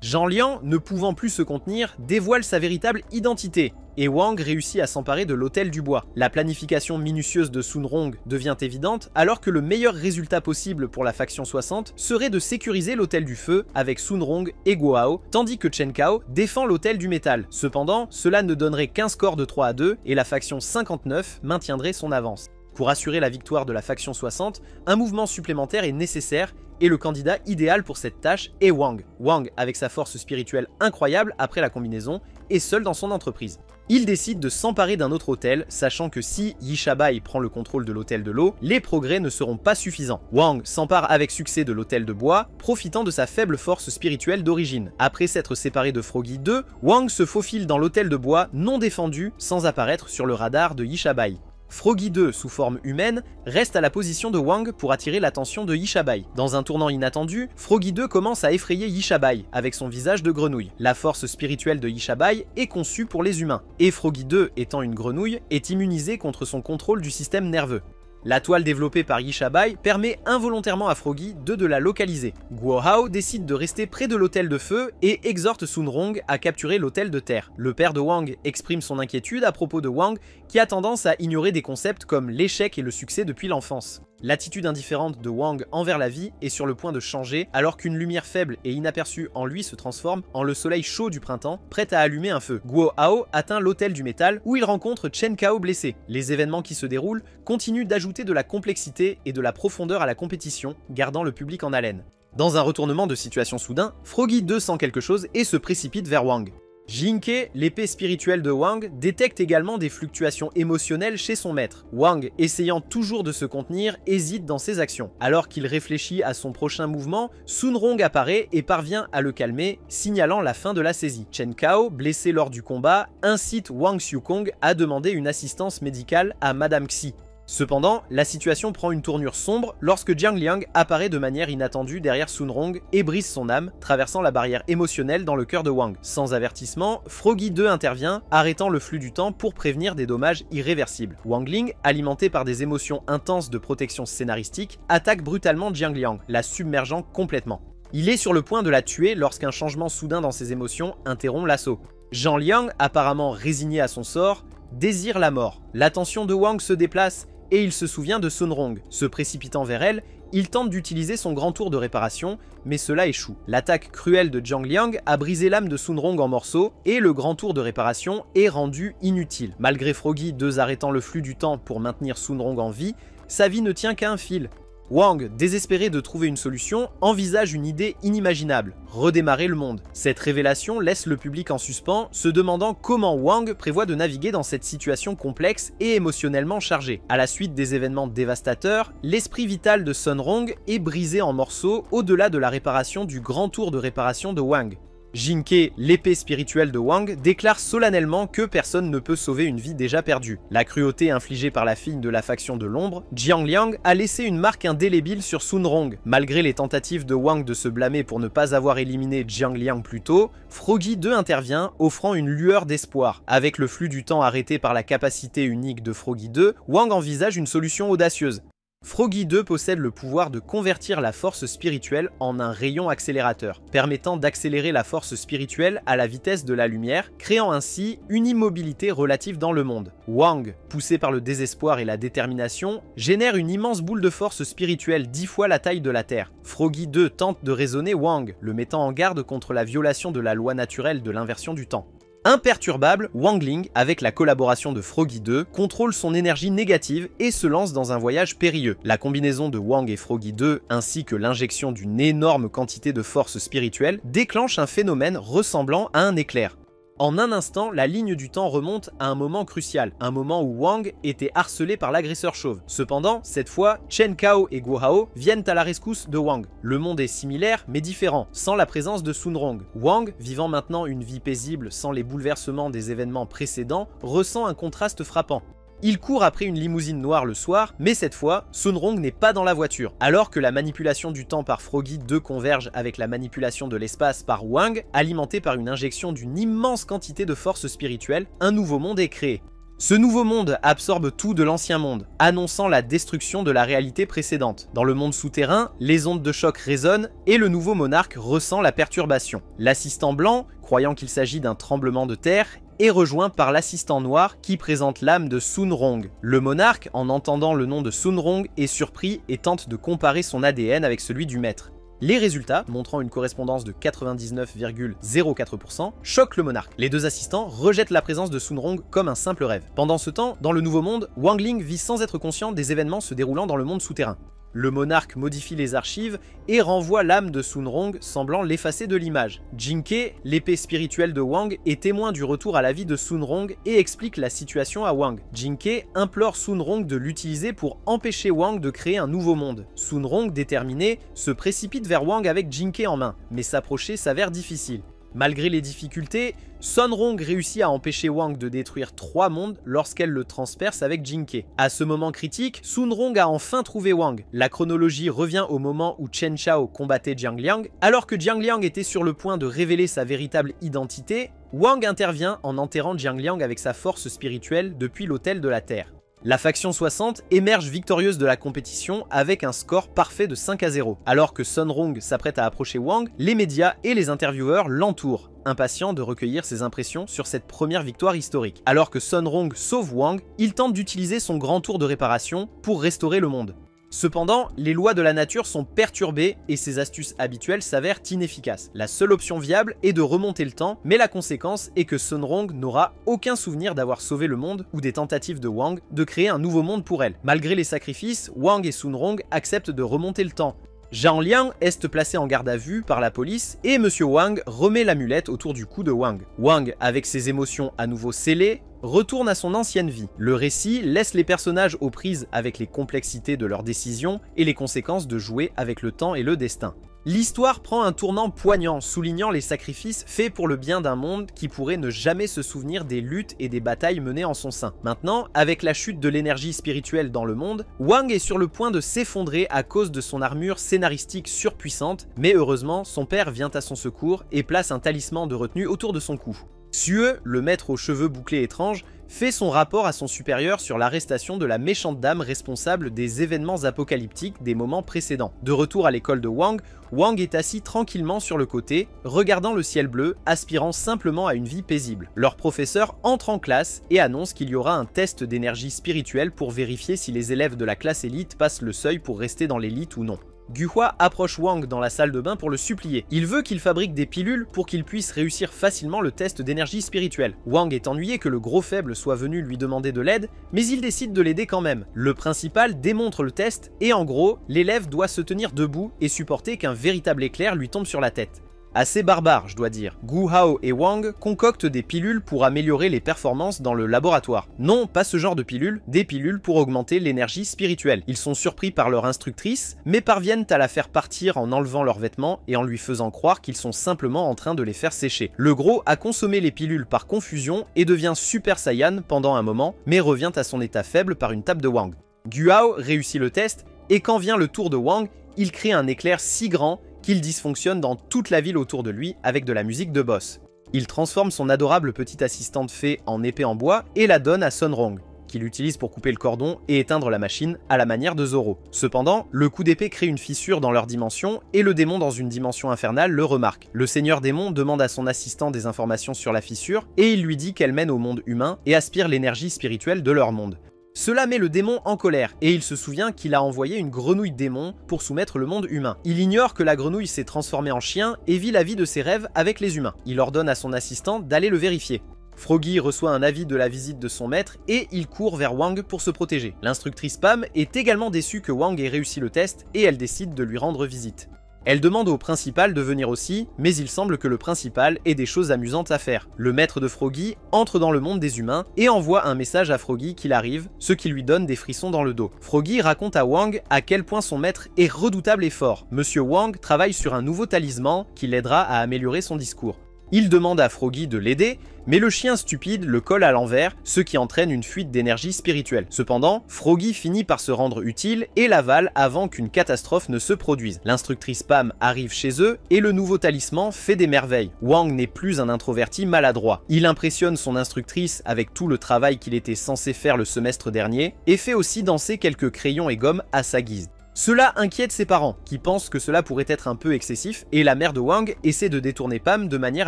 A: Zhang Liang, ne pouvant plus se contenir, dévoile sa véritable identité, et Wang réussit à s'emparer de l'hôtel du bois. La planification minutieuse de Sun Rong devient évidente, alors que le meilleur résultat possible pour la faction 60 serait de sécuriser l'hôtel du feu avec Sun Rong et Guo Hao, tandis que Chen Cao défend l'hôtel du métal. Cependant, cela ne donnerait qu'un score de 3-2 et la faction 59 maintiendrait son avance. Pour assurer la victoire de la faction 60, un mouvement supplémentaire est nécessaire et le candidat idéal pour cette tâche est Wang. Wang, avec sa force spirituelle incroyable après la combinaison, est seul dans son entreprise. Il décide de s'emparer d'un autre hôtel, sachant que si Yishabai prend le contrôle de l'hôtel de l'eau, les progrès ne seront pas suffisants. Wang s'empare avec succès de l'hôtel de bois, profitant de sa faible force spirituelle d'origine. Après s'être séparé de Froggy 2, Wang se faufile dans l'hôtel de bois non défendu sans apparaître sur le radar de Yishabai. Froggy 2, sous forme humaine, reste à la position de Wang pour attirer l'attention de Yishabai. Dans un tournant inattendu, Froggy 2 commence à effrayer Yishabai avec son visage de grenouille. La force spirituelle de Yishabai est conçue pour les humains, et Froggy 2, étant une grenouille, est immunisé contre son contrôle du système nerveux. La toile développée par Yishabai permet involontairement à Froggy de la localiser. Guo Hao décide de rester près de l'hôtel de feu et exhorte Sun Rong à capturer l'hôtel de terre. Le père de Wang exprime son inquiétude à propos de Wang qui a tendance à ignorer des concepts comme l'échec et le succès depuis l'enfance. L'attitude indifférente de Wang envers la vie est sur le point de changer alors qu'une lumière faible et inaperçue en lui se transforme en le soleil chaud du printemps, prêt à allumer un feu. Guo Hao atteint l'hôtel du métal où il rencontre Chen Cao blessé. Les événements qui se déroulent continuent d'ajouter de la complexité et de la profondeur à la compétition, gardant le public en haleine. Dans un retournement de situation soudain, Froggy 2 sent quelque chose et se précipite vers Wang. Jinke, l'épée spirituelle de Wang, détecte également des fluctuations émotionnelles chez son maître. Wang, essayant toujours de se contenir, hésite dans ses actions. Alors qu'il réfléchit à son prochain mouvement, Sun Rong apparaît et parvient à le calmer, signalant la fin de la saisie. Chen Cao, blessé lors du combat, incite Wang Xiukong à demander une assistance médicale à Madame Xi. Cependant, la situation prend une tournure sombre lorsque Jiang Liang apparaît de manière inattendue derrière Sun Rong et brise son âme, traversant la barrière émotionnelle dans le cœur de Wang. Sans avertissement, Froggy 2 intervient, arrêtant le flux du temps pour prévenir des dommages irréversibles. Wang Ling, alimenté par des émotions intenses de protection scénaristique, attaque brutalement Jiang Liang, la submergeant complètement. Il est sur le point de la tuer lorsqu'un changement soudain dans ses émotions interrompt l'assaut. Jiang Liang, apparemment résigné à son sort, désire la mort. L'attention de Wang se déplace et il se souvient de Sun Rong. Se précipitant vers elle, il tente d'utiliser son grand tour de réparation, mais cela échoue. L'attaque cruelle de Jiang Liang a brisé l'âme de Sun Rong en morceaux, et le grand tour de réparation est rendu inutile. Malgré Froggy 2 arrêtant le flux du temps pour maintenir Sun Rong en vie, sa vie ne tient qu'à un fil. Wang, désespéré de trouver une solution, envisage une idée inimaginable, redémarrer le monde. Cette révélation laisse le public en suspens, se demandant comment Wang prévoit de naviguer dans cette situation complexe et émotionnellement chargée. À la suite des événements dévastateurs, l'esprit vital de Sun Rong est brisé en morceaux au-delà de la réparation du grand tour de réparation de Wang. Jinke, l'épée spirituelle de Wang, déclare solennellement que personne ne peut sauver une vie déjà perdue. La cruauté infligée par la fille de la faction de l'ombre, Jiang Liang a laissé une marque indélébile sur Sun Rong. Malgré les tentatives de Wang de se blâmer pour ne pas avoir éliminé Jiang Liang plus tôt, Froggy 2 intervient, offrant une lueur d'espoir. Avec le flux du temps arrêté par la capacité unique de Froggy 2, Wang envisage une solution audacieuse. Froggy 2 possède le pouvoir de convertir la force spirituelle en un rayon accélérateur, permettant d'accélérer la force spirituelle à la vitesse de la lumière, créant ainsi une immobilité relative dans le monde. Wang, poussé par le désespoir et la détermination, génère une immense boule de force spirituelle 10 fois la taille de la Terre. Froggy 2 tente de raisonner Wang, le mettant en garde contre la violation de la loi naturelle de l'inversion du temps. Imperturbable, Wang Ling, avec la collaboration de Froggy 2, contrôle son énergie négative et se lance dans un voyage périlleux. La combinaison de Wang et Froggy 2, ainsi que l'injection d'une énorme quantité de force spirituelle, déclenche un phénomène ressemblant à un éclair. En un instant, la ligne du temps remonte à un moment crucial, un moment où Wang était harcelé par l'agresseur chauve. Cependant, cette fois, Chen Cao et Guo Hao viennent à la rescousse de Wang. Le monde est similaire mais différent, sans la présence de Sun Rong. Wang, vivant maintenant une vie paisible sans les bouleversements des événements précédents, ressent un contraste frappant. Il court après une limousine noire le soir, mais cette fois, Sun Rong n'est pas dans la voiture. Alors que la manipulation du temps par Froggy 2 converge avec la manipulation de l'espace par Wang, alimentée par une injection d'une immense quantité de force spirituelle, un nouveau monde est créé. Ce nouveau monde absorbe tout de l'ancien monde, annonçant la destruction de la réalité précédente. Dans le monde souterrain, les ondes de choc résonnent et le nouveau monarque ressent la perturbation. L'assistant blanc, croyant qu'il s'agit d'un tremblement de terre, est rejoint par l'assistant noir qui présente l'âme de Sun Rong. Le monarque, en entendant le nom de Sun Rong, est surpris et tente de comparer son ADN avec celui du maître. Les résultats, montrant une correspondance de 99,04%, choquent le monarque. Les deux assistants rejettent la présence de Sun Rong comme un simple rêve. Pendant ce temps, dans le nouveau monde, Wang Ling vit sans être conscient des événements se déroulant dans le monde souterrain. Le monarque modifie les archives et renvoie l'âme de Sun Rong, semblant l'effacer de l'image. Jinke, l'épée spirituelle de Wang, est témoin du retour à la vie de Sun Rong et explique la situation à Wang. Jinke implore Sun Rong de l'utiliser pour empêcher Wang de créer un nouveau monde. Sun Rong, déterminé, se précipite vers Wang avec Jinke en main, mais s'approcher s'avère difficile. Malgré les difficultés, Sun Rong réussit à empêcher Wang de détruire 3 mondes lorsqu'elle le transperce avec Jinke. À ce moment critique, Sun Rong a enfin trouvé Wang. La chronologie revient au moment où Chen Cao combattait Jiang Liang. Alors que Jiang Liang était sur le point de révéler sa véritable identité, Wang intervient en enterrant Jiang Liang avec sa force spirituelle depuis l'autel de la Terre. La faction 60 émerge victorieuse de la compétition avec un score parfait de 5-0. Alors que Sun Rong s'apprête à approcher Wang, les médias et les intervieweurs l'entourent, impatients de recueillir ses impressions sur cette première victoire historique. Alors que Sun Rong sauve Wang, il tente d'utiliser son grand tour de réparation pour restaurer le monde. Cependant, les lois de la nature sont perturbées et ses astuces habituelles s'avèrent inefficaces. La seule option viable est de remonter le temps, mais la conséquence est que Sun Rong n'aura aucun souvenir d'avoir sauvé le monde ou des tentatives de Wang de créer un nouveau monde pour elle. Malgré les sacrifices, Wang et Sun Rong acceptent de remonter le temps. Jiang Liang est placé en garde à vue par la police et Monsieur Wang remet l'amulette autour du cou de Wang. Wang, avec ses émotions à nouveau scellées, retourne à son ancienne vie. Le récit laisse les personnages aux prises avec les complexités de leurs décisions et les conséquences de jouer avec le temps et le destin. L'histoire prend un tournant poignant, soulignant les sacrifices faits pour le bien d'un monde qui pourrait ne jamais se souvenir des luttes et des batailles menées en son sein. Maintenant, avec la chute de l'énergie spirituelle dans le monde, Wang est sur le point de s'effondrer à cause de son armure scénaristique surpuissante, mais heureusement, son père vient à son secours et place un talisman de retenue autour de son cou. Xue, le maître aux cheveux bouclés étranges, fait son rapport à son supérieur sur l'arrestation de la méchante dame responsable des événements apocalyptiques des moments précédents. De retour à l'école de Wang, Wang est assis tranquillement sur le côté, regardant le ciel bleu, aspirant simplement à une vie paisible. Leur professeur entre en classe et annonce qu'il y aura un test d'énergie spirituelle pour vérifier si les élèves de la classe élite passent le seuil pour rester dans l'élite ou non. Guhua approche Wang dans la salle de bain pour le supplier. Il veut qu'il fabrique des pilules pour qu'il puisse réussir facilement le test d'énergie spirituelle. Wang est ennuyé que le gros faible soit venu lui demander de l'aide, mais il décide de l'aider quand même. Le principal démontre le test et en gros, l'élève doit se tenir debout et supporter qu'un véritable éclair lui tombe sur la tête. Assez barbare, je dois dire. Gu Hao et Wang concoctent des pilules pour améliorer les performances dans le laboratoire. Non, pas ce genre de pilules, des pilules pour augmenter l'énergie spirituelle. Ils sont surpris par leur instructrice, mais parviennent à la faire partir en enlevant leurs vêtements et en lui faisant croire qu'ils sont simplement en train de les faire sécher. Le gros a consommé les pilules par confusion et devient Super Saiyan pendant un moment, mais revient à son état faible par une tape de Wang. Gu Hao réussit le test, et quand vient le tour de Wang, il crée un éclair si grand qu'il dysfonctionne dans toute la ville autour de lui avec de la musique de boss. Il transforme son adorable petite assistante fée en épée en bois et la donne à Sun Rong, qui l'utilise pour couper le cordon et éteindre la machine à la manière de Zoro. Cependant, le coup d'épée crée une fissure dans leur dimension et le démon dans une dimension infernale le remarque. Le seigneur démon demande à son assistant des informations sur la fissure et il lui dit qu'elle mène au monde humain et aspire l'énergie spirituelle de leur monde. Cela met le démon en colère, et il se souvient qu'il a envoyé une grenouille démon pour soumettre le monde humain. Il ignore que la grenouille s'est transformée en chien et vit la vie de ses rêves avec les humains. Il ordonne à son assistant d'aller le vérifier. Froggy reçoit un avis de la visite de son maître et il court vers Wang pour se protéger. L'instructrice Pam est également déçue que Wang ait réussi le test et elle décide de lui rendre visite. Elle demande au principal de venir aussi, mais il semble que le principal ait des choses amusantes à faire. Le maître de Froggy entre dans le monde des humains et envoie un message à Froggy qu'il arrive, ce qui lui donne des frissons dans le dos. Froggy raconte à Wang à quel point son maître est redoutable et fort. Monsieur Wang travaille sur un nouveau talisman qui l'aidera à améliorer son discours. Il demande à Froggy de l'aider, mais le chien stupide le colle à l'envers, ce qui entraîne une fuite d'énergie spirituelle. Cependant, Froggy finit par se rendre utile et l'avale avant qu'une catastrophe ne se produise. L'instructrice Pam arrive chez eux et le nouveau talisman fait des merveilles. Wang n'est plus un introverti maladroit. Il impressionne son instructrice avec tout le travail qu'il était censé faire le semestre dernier et fait aussi danser quelques crayons et gommes à sa guise. Cela inquiète ses parents, qui pensent que cela pourrait être un peu excessif, et la mère de Wang essaie de détourner Pam de manière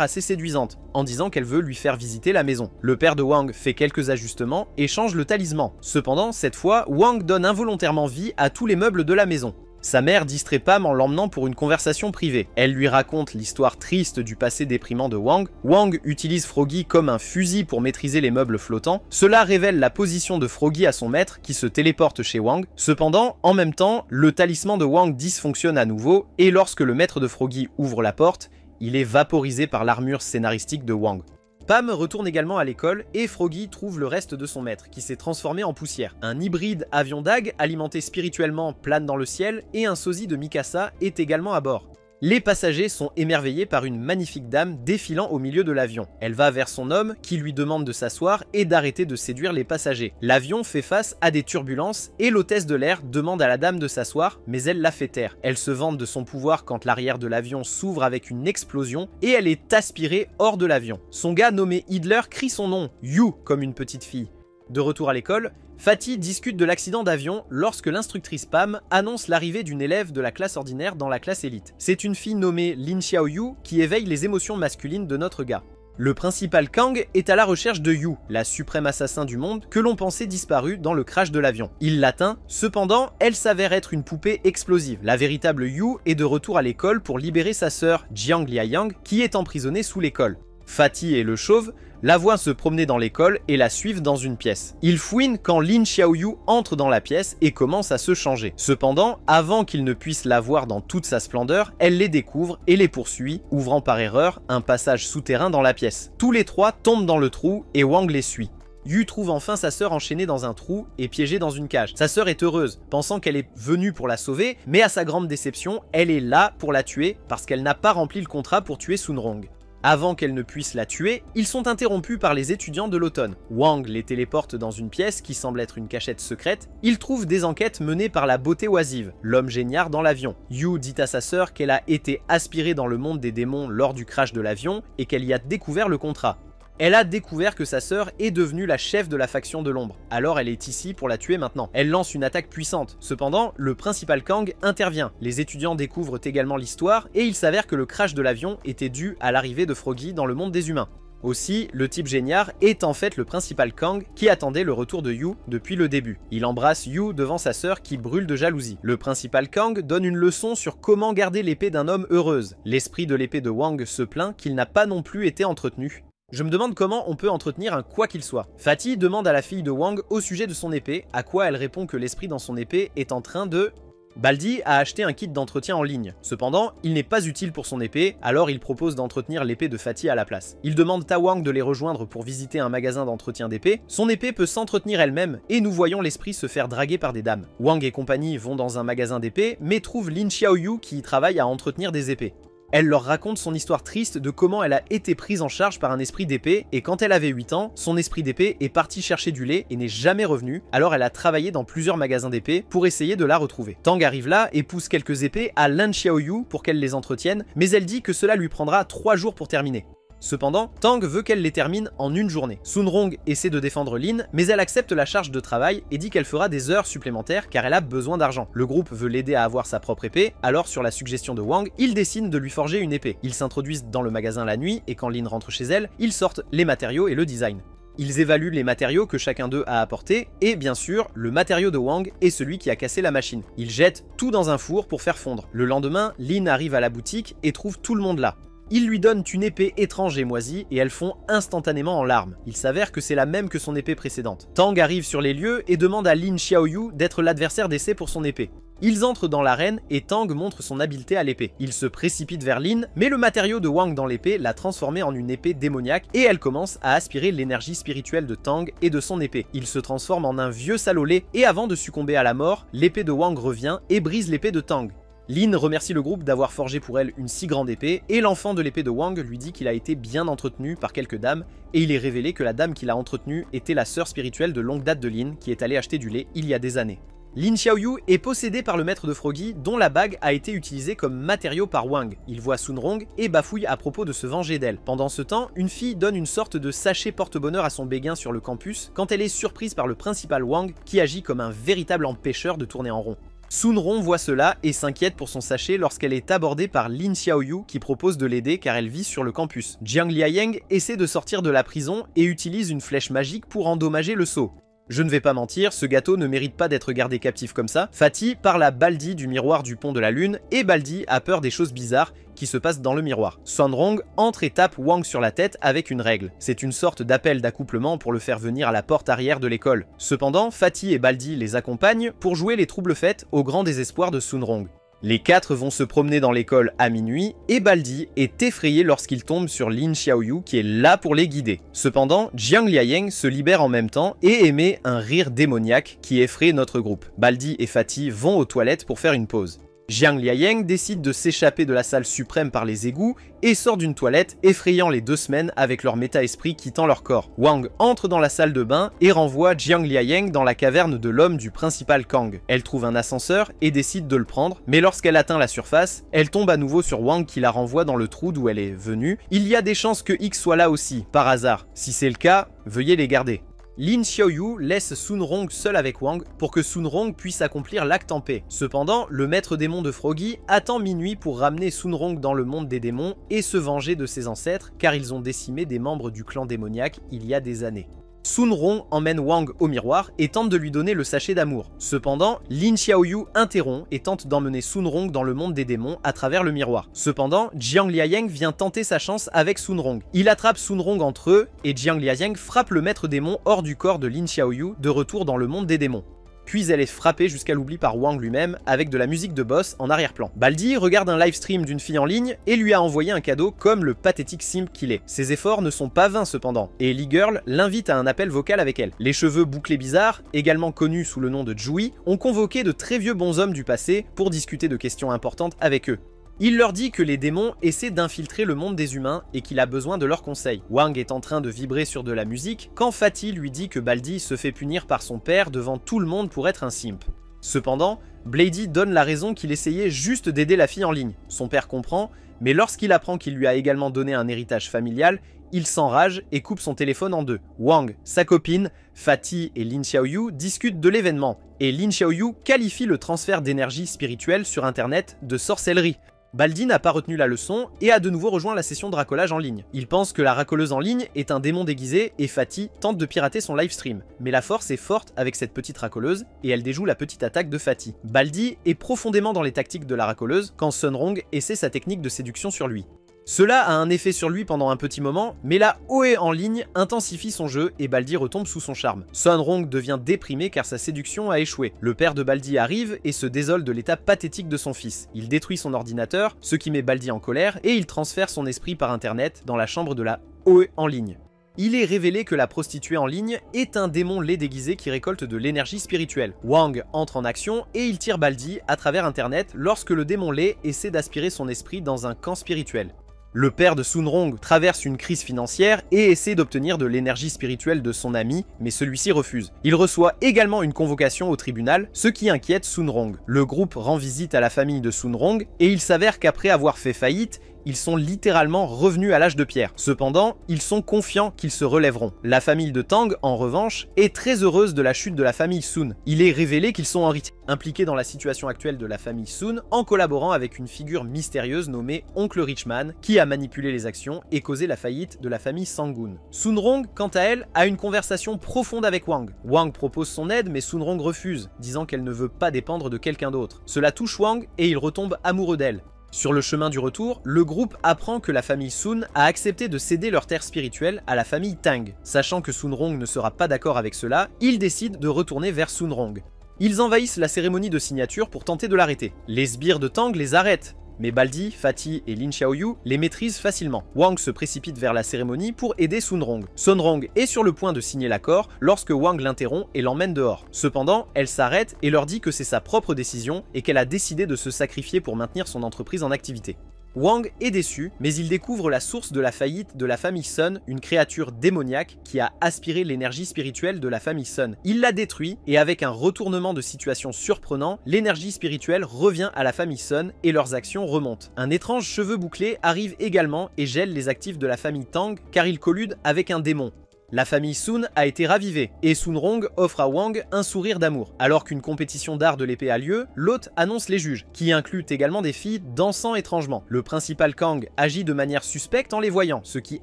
A: assez séduisante, en disant qu'elle veut lui faire visiter la maison. Le père de Wang fait quelques ajustements et change le talisman. Cependant, cette fois, Wang donne involontairement vie à tous les meubles de la maison. Sa mère distrait Pam en l'emmenant pour une conversation privée. Elle lui raconte l'histoire triste du passé déprimant de Wang. Wang utilise Froggy comme un fusil pour maîtriser les meubles flottants. Cela révèle la position de Froggy à son maître qui se téléporte chez Wang. Cependant, en même temps, le talisman de Wang dysfonctionne à nouveau et lorsque le maître de Froggy ouvre la porte, il est vaporisé par l'armure scénaristique de Wang. Pam retourne également à l'école et Froggy trouve le reste de son maître qui s'est transformé en poussière. Un hybride avion d'Ag alimenté spirituellement plane dans le ciel et un sosie de Mikasa est également à bord. Les passagers sont émerveillés par une magnifique dame défilant au milieu de l'avion. Elle va vers son homme qui lui demande de s'asseoir et d'arrêter de séduire les passagers. L'avion fait face à des turbulences et l'hôtesse de l'air demande à la dame de s'asseoir, mais elle la fait taire. Elle se vante de son pouvoir quand l'arrière de l'avion s'ouvre avec une explosion et elle est aspirée hors de l'avion. Son gars nommé Hitler crie son nom, You, comme une petite fille. De retour à l'école, Fatty discute de l'accident d'avion lorsque l'instructrice Pam annonce l'arrivée d'une élève de la classe ordinaire dans la classe élite. C'est une fille nommée Lin Xiaoyu qui éveille les émotions masculines de notre gars. Le principal Kang est à la recherche de Yu, la suprême assassin du monde que l'on pensait disparue dans le crash de l'avion. Il l'atteint, cependant, elle s'avère être une poupée explosive. La véritable Yu est de retour à l'école pour libérer sa sœur Jiang Liayang qui est emprisonnée sous l'école. Fatty et le chauve la voient se promener dans l'école et la suivent dans une pièce. Ils fouinent quand Lin Xiaoyu entre dans la pièce et commence à se changer. Cependant, avant qu'ils ne puissent la voir dans toute sa splendeur, elle les découvre et les poursuit, ouvrant par erreur un passage souterrain dans la pièce. Tous les trois tombent dans le trou et Wang les suit. Yu trouve enfin sa sœur enchaînée dans un trou et piégée dans une cage. Sa sœur est heureuse, pensant qu'elle est venue pour la sauver, mais à sa grande déception, elle est là pour la tuer parce qu'elle n'a pas rempli le contrat pour tuer Sunrong. Avant qu'elle ne puisse la tuer, ils sont interrompus par les étudiants de l'automne. Wang les téléporte dans une pièce qui semble être une cachette secrète. Ils trouvent des enquêtes menées par la beauté oisive, l'homme géniard dans l'avion. Yu dit à sa sœur qu'elle a été aspirée dans le monde des démons lors du crash de l'avion et qu'elle y a découvert le contrat. Elle a découvert que sa sœur est devenue la chef de la faction de l'ombre, alors elle est ici pour la tuer maintenant. Elle lance une attaque puissante, cependant le principal Kang intervient. Les étudiants découvrent également l'histoire et il s'avère que le crash de l'avion était dû à l'arrivée de Froggy dans le monde des humains. Aussi, le type géniard est en fait le principal Kang qui attendait le retour de Yu depuis le début. Il embrasse Yu devant sa sœur qui brûle de jalousie. Le principal Kang donne une leçon sur comment garder l'épée d'un homme heureuse. L'esprit de l'épée de Wang se plaint qu'il n'a pas non plus été entretenu. Je me demande comment on peut entretenir un quoi qu'il soit. Fatty demande à la fille de Wang au sujet de son épée, à quoi elle répond que l'esprit dans son épée est en train de... Baldi a acheté un kit d'entretien en ligne. Cependant, il n'est pas utile pour son épée, alors il propose d'entretenir l'épée de Fatty à la place. Il demande à Wang de les rejoindre pour visiter un magasin d'entretien d'épée. Son épée peut s'entretenir elle-même, et nous voyons l'esprit se faire draguer par des dames. Wang et compagnie vont dans un magasin d'épée, mais trouvent Lin Xiaoyu qui y travaille à entretenir des épées. Elle leur raconte son histoire triste de comment elle a été prise en charge par un esprit d'épée et quand elle avait 8 ans, son esprit d'épée est parti chercher du lait et n'est jamais revenu, alors elle a travaillé dans plusieurs magasins d'épée pour essayer de la retrouver. Tang arrive là et pousse quelques épées à Lin Xiaoyu pour qu'elle les entretienne, mais elle dit que cela lui prendra 3 jours pour terminer. Cependant, Tang veut qu'elle les termine en une journée. Sunrong essaie de défendre Lin, mais elle accepte la charge de travail et dit qu'elle fera des heures supplémentaires car elle a besoin d'argent. Le groupe veut l'aider à avoir sa propre épée, alors sur la suggestion de Wang, ils décident de lui forger une épée. Ils s'introduisent dans le magasin la nuit et quand Lin rentre chez elle, ils sortent les matériaux et le design. Ils évaluent les matériaux que chacun d'eux a apportés et bien sûr, le matériau de Wang est celui qui a cassé la machine. Ils jettent tout dans un four pour faire fondre. Le lendemain, Lin arrive à la boutique et trouve tout le monde là. Ils lui donnent une épée étrange et moisie et elles fond instantanément en larmes. Il s'avère que c'est la même que son épée précédente. Tang arrive sur les lieux et demande à Lin Xiaoyu d'être l'adversaire d'essai pour son épée. Ils entrent dans l'arène et Tang montre son habileté à l'épée. Il se précipite vers Lin, mais le matériau de Wang dans l'épée l'a transformée en une épée démoniaque et elle commence à aspirer l'énergie spirituelle de Tang et de son épée. Il se transforme en un vieux salolé et avant de succomber à la mort, l'épée de Wang revient et brise l'épée de Tang. Lin remercie le groupe d'avoir forgé pour elle une si grande épée, et l'enfant de l'épée de Wang lui dit qu'il a été bien entretenu par quelques dames, et il est révélé que la dame qu'il a entretenue était la sœur spirituelle de longue date de Lin, qui est allée acheter du lait il y a des années. Lin Xiaoyu est possédé par le maître de Froggy, dont la bague a été utilisée comme matériau par Wang. Il voit Sunrong et bafouille à propos de se venger d'elle. Pendant ce temps, une fille donne une sorte de sachet porte-bonheur à son béguin sur le campus, quand elle est surprise par le principal Wang, qui agit comme un véritable empêcheur de tourner en rond. Sunrong voit cela et s'inquiète pour son sachet lorsqu'elle est abordée par Lin Xiaoyu qui propose de l'aider car elle vit sur le campus. Jiang Liayeng essaie de sortir de la prison et utilise une flèche magique pour endommager le sceau. Je ne vais pas mentir, ce gâteau ne mérite pas d'être gardé captif comme ça. Fatty parle à Baldi du miroir du pont de la lune et Baldi a peur des choses bizarres qui se passent dans le miroir. Sunrong entre et tape Wang sur la tête avec une règle. C'est une sorte d'appel d'accouplement pour le faire venir à la porte arrière de l'école. Cependant, Fatty et Baldi les accompagnent pour jouer les troubles fêtes au grand désespoir de Sunrong. Les 4 vont se promener dans l'école à minuit et Baldi est effrayé lorsqu'il tombe sur Lin Xiaoyu qui est là pour les guider. Cependant, Jiang Liayeng se libère en même temps et émet un rire démoniaque qui effraie notre groupe. Baldi et Fatty vont aux toilettes pour faire une pause. Jiang Liayeng décide de s'échapper de la salle suprême par les égouts et sort d'une toilette, effrayant les 2 semaines avec leur méta-esprit quittant leur corps. Wang entre dans la salle de bain et renvoie Jiang Liayeng dans la caverne de l'homme du principal Kang. Elle trouve un ascenseur et décide de le prendre, mais lorsqu'elle atteint la surface, elle tombe à nouveau sur Wang qui la renvoie dans le trou d'où elle est venue. Il y a des chances que X soit là aussi, par hasard. Si c'est le cas, veuillez les garder. Lin Xiaoyu laisse Sunrong seul avec Wang pour que Sunrong puisse accomplir l'acte en paix. Cependant, le maître démon de Froggy attend minuit pour ramener Sunrong dans le monde des démons et se venger de ses ancêtres car ils ont décimé des membres du clan démoniaque il y a des années. Sunrong emmène Wang au miroir et tente de lui donner le sachet d'amour. Cependant, Lin Xiaoyu interrompt et tente d'emmener Sunrong dans le monde des démons à travers le miroir. Cependant, Jiang Liayeng vient tenter sa chance avec Sunrong. Il attrape Sunrong entre eux et Jiang Liayeng frappe le maître démon hors du corps de Lin Xiaoyu de retour dans le monde des démons. puis elle est frappée jusqu'à l'oubli par Wang lui-même avec de la musique de boss en arrière-plan. Baldi regarde un livestream d'une fille en ligne et lui a envoyé un cadeau comme le pathétique simp qu'il est. Ses efforts ne sont pas vains cependant, et Lee Girl l'invite à un appel vocal avec elle. Les cheveux bouclés bizarres, également connus sous le nom de Jui, ont convoqué de très vieux bonshommes du passé pour discuter de questions importantes avec eux. Il leur dit que les démons essaient d'infiltrer le monde des humains et qu'il a besoin de leurs conseils. Wang est en train de vibrer sur de la musique quand Fatty lui dit que Baldi se fait punir par son père devant tout le monde pour être un simp. Cependant, Blady donne la raison qu'il essayait juste d'aider la fille en ligne. Son père comprend, mais lorsqu'il apprend qu'il lui a également donné un héritage familial, il s'enrage et coupe son téléphone en deux. Wang, sa copine, Fatty et Lin Xiaoyu discutent de l'événement, et Lin Xiaoyu qualifie le transfert d'énergie spirituelle sur internet de sorcellerie. Baldi n'a pas retenu la leçon et a de nouveau rejoint la session de racolage en ligne. Il pense que la racoleuse en ligne est un démon déguisé et Fatty tente de pirater son livestream. Mais la force est forte avec cette petite racoleuse et elle déjoue la petite attaque de Fatty. Baldi est profondément dans les tactiques de la racoleuse quand Sunrong essaie sa technique de séduction sur lui. Cela a un effet sur lui pendant un petit moment, mais la Oe en ligne intensifie son jeu et Baldi retombe sous son charme. Sunrong devient déprimé car sa séduction a échoué. Le père de Baldi arrive et se désole de l'état pathétique de son fils. Il détruit son ordinateur, ce qui met Baldi en colère, et il transfère son esprit par internet dans la chambre de la Oe en ligne. Il est révélé que la prostituée en ligne est un démon laid déguisé qui récolte de l'énergie spirituelle. Wang entre en action et il tire Baldi à travers internet lorsque le démon laid essaie d'aspirer son esprit dans un camp spirituel. Le père de Sunrong traverse une crise financière et essaie d'obtenir de l'énergie spirituelle de son ami, mais celui-ci refuse. Il reçoit également une convocation au tribunal, ce qui inquiète Sunrong. Le groupe rend visite à la famille de Sunrong et il s'avère qu'après avoir fait faillite, ils sont littéralement revenus à l'âge de pierre. Cependant, ils sont confiants qu'ils se relèveront. La famille de Tang, en revanche, est très heureuse de la chute de la famille Sun. Il est révélé qu'ils sont impliqués dans la situation actuelle de la famille Sun en collaborant avec une figure mystérieuse nommée Oncle Richman qui a manipulé les actions et causé la faillite de la famille Sangun. Sunrong, quant à elle, a une conversation profonde avec Wang. Wang propose son aide mais Sunrong refuse, disant qu'elle ne veut pas dépendre de quelqu'un d'autre. Cela touche Wang et il retombe amoureux d'elle. Sur le chemin du retour, le groupe apprend que la famille Sun a accepté de céder leur terre spirituelle à la famille Tang. Sachant que Sunrong ne sera pas d'accord avec cela, ils décident de retourner vers Sunrong. Ils envahissent la cérémonie de signature pour tenter de l'arrêter. Les sbires de Tang les arrêtent, mais Baldi, Fatty et Lin Xiaoyu les maîtrisent facilement. Wang se précipite vers la cérémonie pour aider Sunrong. Sunrong est sur le point de signer l'accord lorsque Wang l'interrompt et l'emmène dehors. Cependant, elle s'arrête et leur dit que c'est sa propre décision et qu'elle a décidé de se sacrifier pour maintenir son entreprise en activité. Wang est déçu, mais il découvre la source de la faillite de la famille Sun, une créature démoniaque qui a aspiré l'énergie spirituelle de la famille Sun. Il la détruit, et avec un retournement de situation surprenant, l'énergie spirituelle revient à la famille Sun et leurs actions remontent. Un étrange cheveu bouclé arrive également et gèle les actifs de la famille Tang car il collude avec un démon. La famille Sun a été ravivée, et Sunrong offre à Wang un sourire d'amour. Alors qu'une compétition d'art de l'épée a lieu, l'hôte annonce les juges, qui incluent également des filles dansant étrangement. Le principal Kang agit de manière suspecte en les voyant, ce qui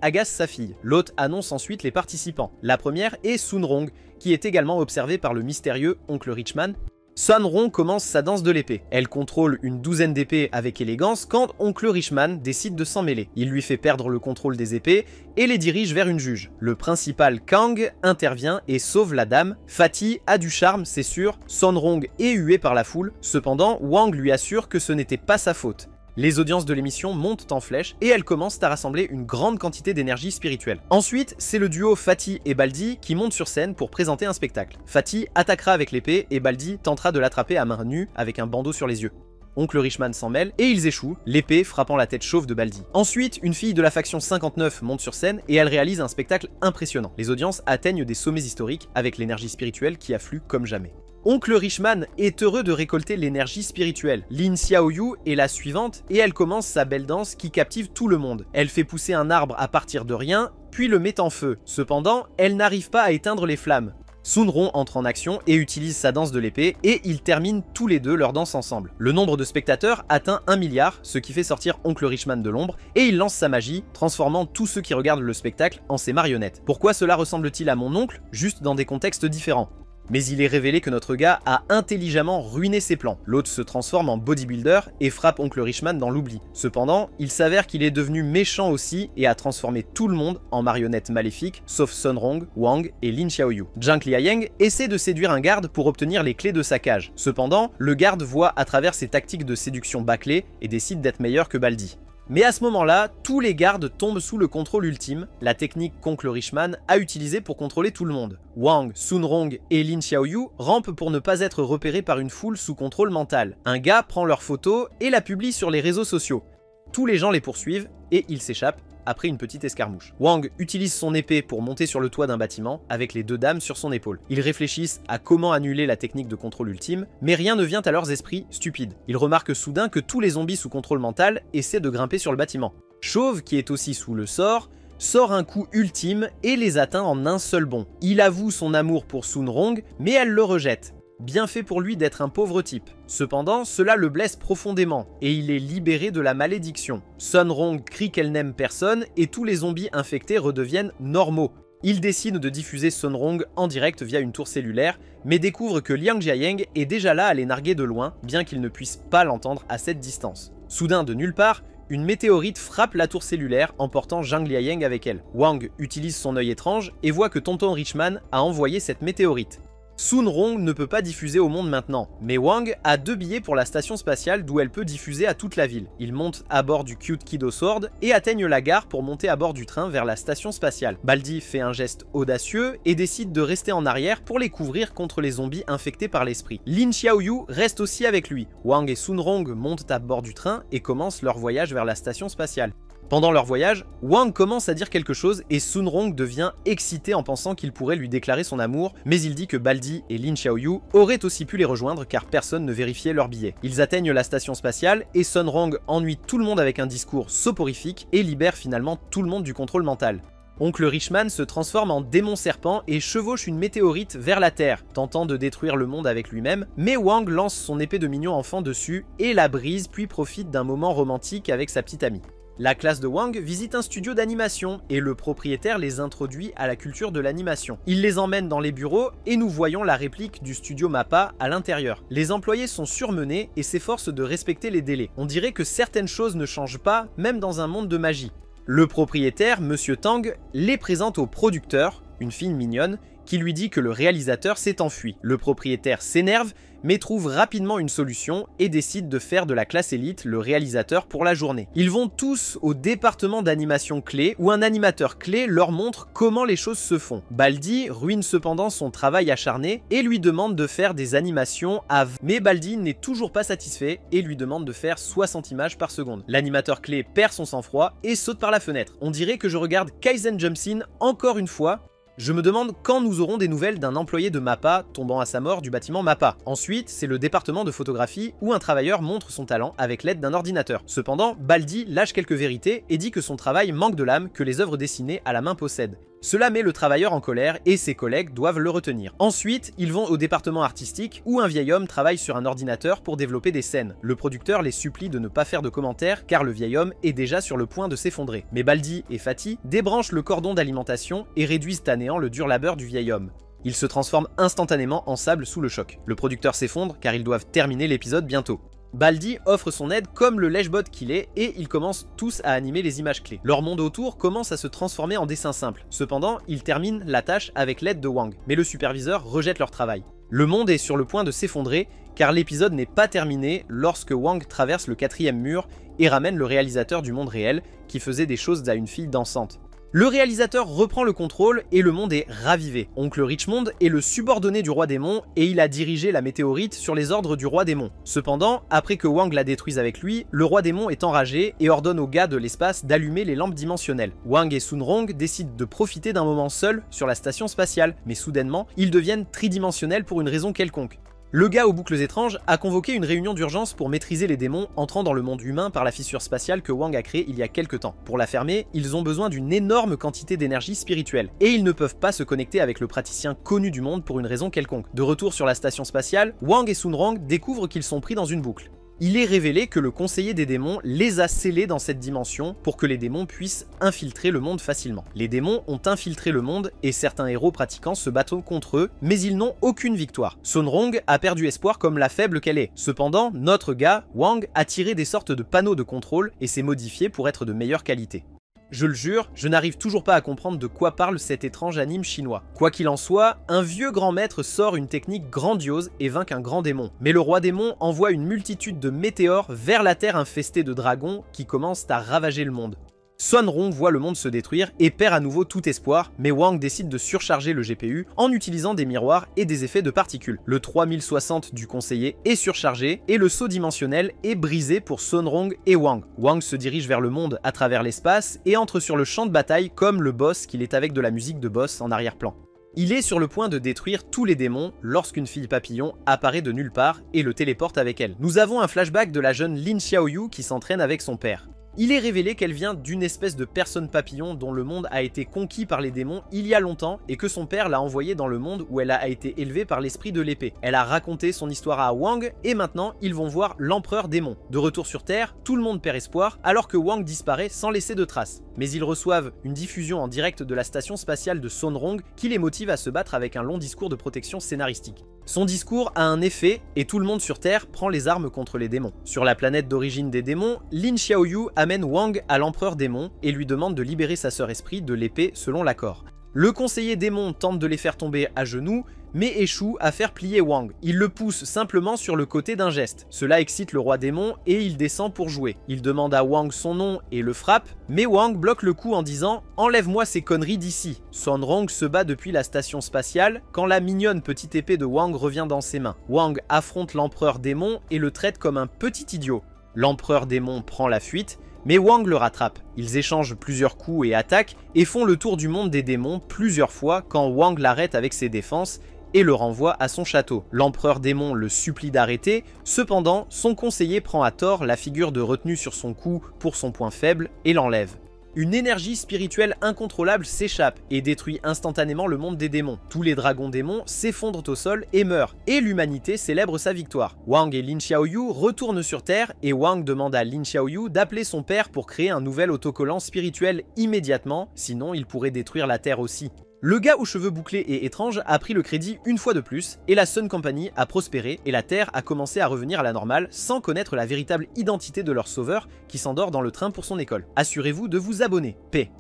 A: agace sa fille. L'hôte annonce ensuite les participants. La première est Sunrong, qui est également observée par le mystérieux Oncle Richman. Sunrong commence sa danse de l'épée. Elle contrôle une douzaine d'épées avec élégance quand Oncle Richman décide de s'en mêler. Il lui fait perdre le contrôle des épées et les dirige vers une juge. Le principal Kang intervient et sauve la dame. Fatty a du charme, c'est sûr. Sunrong est huée par la foule. Cependant, Wang lui assure que ce n'était pas sa faute. Les audiences de l'émission montent en flèche et elles commencent à rassembler une grande quantité d'énergie spirituelle. Ensuite, c'est le duo Fatty et Baldi qui montent sur scène pour présenter un spectacle. Fatty attaquera avec l'épée et Baldi tentera de l'attraper à main nue avec un bandeau sur les yeux. Oncle Richman s'en mêle et ils échouent, l'épée frappant la tête chauve de Baldi. Ensuite, une fille de la faction 59 monte sur scène et elle réalise un spectacle impressionnant. Les audiences atteignent des sommets historiques avec l'énergie spirituelle qui afflue comme jamais. Oncle Richman est heureux de récolter l'énergie spirituelle. Lin Xiaoyu est la suivante et elle commence sa belle danse qui captive tout le monde. Elle fait pousser un arbre à partir de rien, puis le met en feu. Cependant, elle n'arrive pas à éteindre les flammes. Sunrong entre en action et utilise sa danse de l'épée et ils terminent tous les deux leur danse ensemble. Le nombre de spectateurs atteint 1 milliard, ce qui fait sortir Oncle Richman de l'ombre et il lance sa magie, transformant tous ceux qui regardent le spectacle en ses marionnettes. Pourquoi cela ressemble-t-il à mon oncle, juste dans des contextes différents? Mais il est révélé que notre gars a intelligemment ruiné ses plans. L'autre se transforme en bodybuilder et frappe Oncle Richman dans l'oubli. Cependant, il s'avère qu'il est devenu méchant aussi et a transformé tout le monde en marionnettes maléfiques, sauf Sun Rong, Wang et Lin Xiaoyu. Zhang Liayeng essaie de séduire un garde pour obtenir les clés de sa cage. Cependant, le garde voit à travers ses tactiques de séduction bâclées et décide d'être meilleur que Baldi. Mais à ce moment-là, tous les gardes tombent sous le contrôle ultime, la technique qu'Oncle Richman a utilisée pour contrôler tout le monde. Wang, Sun Rong et Lin Xiaoyu rampent pour ne pas être repérés par une foule sous contrôle mental. Un gars prend leur photo et la publie sur les réseaux sociaux. Tous les gens les poursuivent et ils s'échappent après une petite escarmouche. Wang utilise son épée pour monter sur le toit d'un bâtiment avec les deux dames sur son épaule. Ils réfléchissent à comment annuler la technique de contrôle ultime, mais rien ne vient à leurs esprits stupides. Ils remarquent soudain que tous les zombies sous contrôle mental essaient de grimper sur le bâtiment. Chauve, qui est aussi sous le sort, sort un coup ultime et les atteint en un seul bond. Il avoue son amour pour Sun Rong, mais elle le rejette. Bien fait pour lui d'être un pauvre type. Cependant, cela le blesse profondément, et il est libéré de la malédiction. Sun Rong crie qu'elle n'aime personne, et tous les zombies infectés redeviennent normaux. Il décide de diffuser Sun Rong en direct via une tour cellulaire, mais découvre que Liang Jiayeng est déjà là à les narguer de loin, bien qu'il ne puisse pas l'entendre à cette distance. Soudain, de nulle part, une météorite frappe la tour cellulaire, emportant Zhang Liayeng avec elle. Wang utilise son œil étrange et voit que Tonton Richman a envoyé cette météorite. Sun Rong ne peut pas diffuser au monde maintenant, mais Wang a 2 billets pour la station spatiale d'où elle peut diffuser à toute la ville. Ils montent à bord du Cute Kiddo Sword et atteignent la gare pour monter à bord du train vers la station spatiale. Baldi fait un geste audacieux et décide de rester en arrière pour les couvrir contre les zombies infectés par l'esprit. Lin Xiaoyu reste aussi avec lui. Wang et Sun Rong montent à bord du train et commencent leur voyage vers la station spatiale. Pendant leur voyage, Wang commence à dire quelque chose et Sun Rong devient excité en pensant qu'il pourrait lui déclarer son amour, mais il dit que Baldi et Lin Xiaoyu auraient aussi pu les rejoindre car personne ne vérifiait leurs billets. Ils atteignent la station spatiale et Sun Rong ennuie tout le monde avec un discours soporifique et libère finalement tout le monde du contrôle mental. Oncle Richman se transforme en démon serpent et chevauche une météorite vers la Terre, tentant de détruire le monde avec lui-même, mais Wang lance son épée de mignon enfant dessus et la brise puis profite d'un moment romantique avec sa petite amie. La classe de Wang visite un studio d'animation et le propriétaire les introduit à la culture de l'animation. Il les emmène dans les bureaux et nous voyons la réplique du studio MAPPA à l'intérieur. Les employés sont surmenés et s'efforcent de respecter les délais. On dirait que certaines choses ne changent pas, même dans un monde de magie. Le propriétaire, Monsieur Tang, les présente au producteur, une fille mignonne, qui lui dit que le réalisateur s'est enfui. Le propriétaire s'énerve, mais trouve rapidement une solution et décide de faire de la classe élite le réalisateur pour la journée. Ils vont tous au département d'animation clé, où un animateur clé leur montre comment les choses se font. Baldi ruine cependant son travail acharné et lui demande de faire des animations mais Baldi n'est toujours pas satisfait et lui demande de faire 60 images par seconde. L'animateur clé perd son sang-froid et saute par la fenêtre. On dirait que je regarde Kaizen Jumpsin encore une fois. Je me demande quand nous aurons des nouvelles d'un employé de MAPPA tombant à sa mort du bâtiment MAPPA. Ensuite, c'est le département de photographie où un travailleur montre son talent avec l'aide d'un ordinateur. Cependant, Baldi lâche quelques vérités et dit que son travail manque de l'âme que les œuvres dessinées à la main possèdent. Cela met le travailleur en colère et ses collègues doivent le retenir. Ensuite, ils vont au département artistique où un vieil homme travaille sur un ordinateur pour développer des scènes. Le producteur les supplie de ne pas faire de commentaires car le vieil homme est déjà sur le point de s'effondrer. Mais Baldi et Fatih débranchent le cordon d'alimentation et réduisent à néant le dur labeur du vieil homme. Il se transforme instantanément en sable sous le choc. Le producteur s'effondre car ils doivent terminer l'épisode bientôt. Baldi offre son aide comme le lèche-bot qu'il est et ils commencent tous à animer les images clés. Leur monde autour commence à se transformer en dessin simple. Cependant, ils terminent la tâche avec l'aide de Wang, mais le superviseur rejette leur travail. Le monde est sur le point de s'effondrer car l'épisode n'est pas terminé lorsque Wang traverse le 4e mur et ramène le réalisateur du monde réel qui faisait des choses à une fille dansante. Le réalisateur reprend le contrôle et le monde est ravivé. Oncle Richmond est le subordonné du roi démon et il a dirigé la météorite sur les ordres du roi démon. Cependant, après que Wang la détruise avec lui, le roi démon est enragé et ordonne aux gars de l'espace d'allumer les lampes dimensionnelles. Wang et Sun Rong décident de profiter d'un moment seul sur la station spatiale, mais soudainement, ils deviennent tridimensionnels pour une raison quelconque. Le gars aux boucles étranges a convoqué une réunion d'urgence pour maîtriser les démons entrant dans le monde humain par la fissure spatiale que Wang a créée il y a quelques temps. Pour la fermer, ils ont besoin d'une énorme quantité d'énergie spirituelle, et ils ne peuvent pas se connecter avec le praticien connu du monde pour une raison quelconque. De retour sur la station spatiale, Wang et Sun Rong découvrent qu'ils sont pris dans une boucle. Il est révélé que le conseiller des démons les a scellés dans cette dimension pour que les démons puissent infiltrer le monde facilement. Les démons ont infiltré le monde et certains héros pratiquants se battent contre eux, mais ils n'ont aucune victoire. Sonrong a perdu espoir comme la faible qu'elle est. Cependant, notre gars, Wang, a tiré des sortes de panneaux de contrôle et s'est modifié pour être de meilleure qualité. Je le jure, je n'arrive toujours pas à comprendre de quoi parle cet étrange anime chinois. Quoi qu'il en soit, un vieux grand maître sort une technique grandiose et vainc un grand démon. Mais le roi démon envoie une multitude de météores vers la terre infestée de dragons qui commencent à ravager le monde. Sonrong voit le monde se détruire et perd à nouveau tout espoir, mais Wang décide de surcharger le GPU en utilisant des miroirs et des effets de particules. Le 3060 du conseiller est surchargé et le saut dimensionnel est brisé pour Sonrong et Wang. Wang se dirige vers le monde à travers l'espace et entre sur le champ de bataille comme le boss qu'il est avec de la musique de boss en arrière-plan. Il est sur le point de détruire tous les démons lorsqu'une fille papillon apparaît de nulle part et le téléporte avec elle. Nous avons un flashback de la jeune Lin Xiaoyu qui s'entraîne avec son père. Il est révélé qu'elle vient d'une espèce de personne papillon dont le monde a été conquis par les démons il y a longtemps et que son père l'a envoyée dans le monde où elle a été élevée par l'esprit de l'épée. Elle a raconté son histoire à Wang et maintenant ils vont voir l'empereur démon. De retour sur Terre, tout le monde perd espoir alors que Wang disparaît sans laisser de traces. Mais ils reçoivent une diffusion en direct de la station spatiale de Sonrong qui les motive à se battre avec un long discours de protection scénaristique. Son discours a un effet et tout le monde sur Terre prend les armes contre les démons. Sur la planète d'origine des démons, Lin Xiaoyu amène Wang à l'empereur démon et lui demande de libérer sa sœur esprit de l'épée selon l'accord. Le conseiller démon tente de les faire tomber à genoux, mais échoue à faire plier Wang. Il le pousse simplement sur le côté d'un geste. Cela excite le roi démon et il descend pour jouer. Il demande à Wang son nom et le frappe, mais Wang bloque le coup en disant « Enlève-moi ces conneries d'ici ». Sonrong se bat depuis la station spatiale quand la mignonne petite épée de Wang revient dans ses mains. Wang affronte l'empereur démon et le traite comme un petit idiot. L'empereur démon prend la fuite, mais Wang le rattrape. Ils échangent plusieurs coups et attaquent et font le tour du monde des démons plusieurs fois quand Wang l'arrête avec ses défenses et le renvoie à son château. L'empereur démon le supplie d'arrêter, cependant son conseiller prend à tort la figure de retenue sur son cou pour son point faible et l'enlève. Une énergie spirituelle incontrôlable s'échappe et détruit instantanément le monde des démons. Tous les dragons démons s'effondrent au sol et meurent, et l'humanité célèbre sa victoire. Wang et Lin Xiaoyu retournent sur Terre et Wang demande à Lin Xiaoyu d'appeler son père pour créer un nouvel autocollant spirituel immédiatement, sinon il pourrait détruire la Terre aussi. Le gars aux cheveux bouclés et étranges a pris le crédit une fois de plus, et la Sun Company a prospéré et la Terre a commencé à revenir à la normale sans connaître la véritable identité de leur sauveur qui s'endort dans le train pour son école. Assurez-vous de vous abonner. Paix.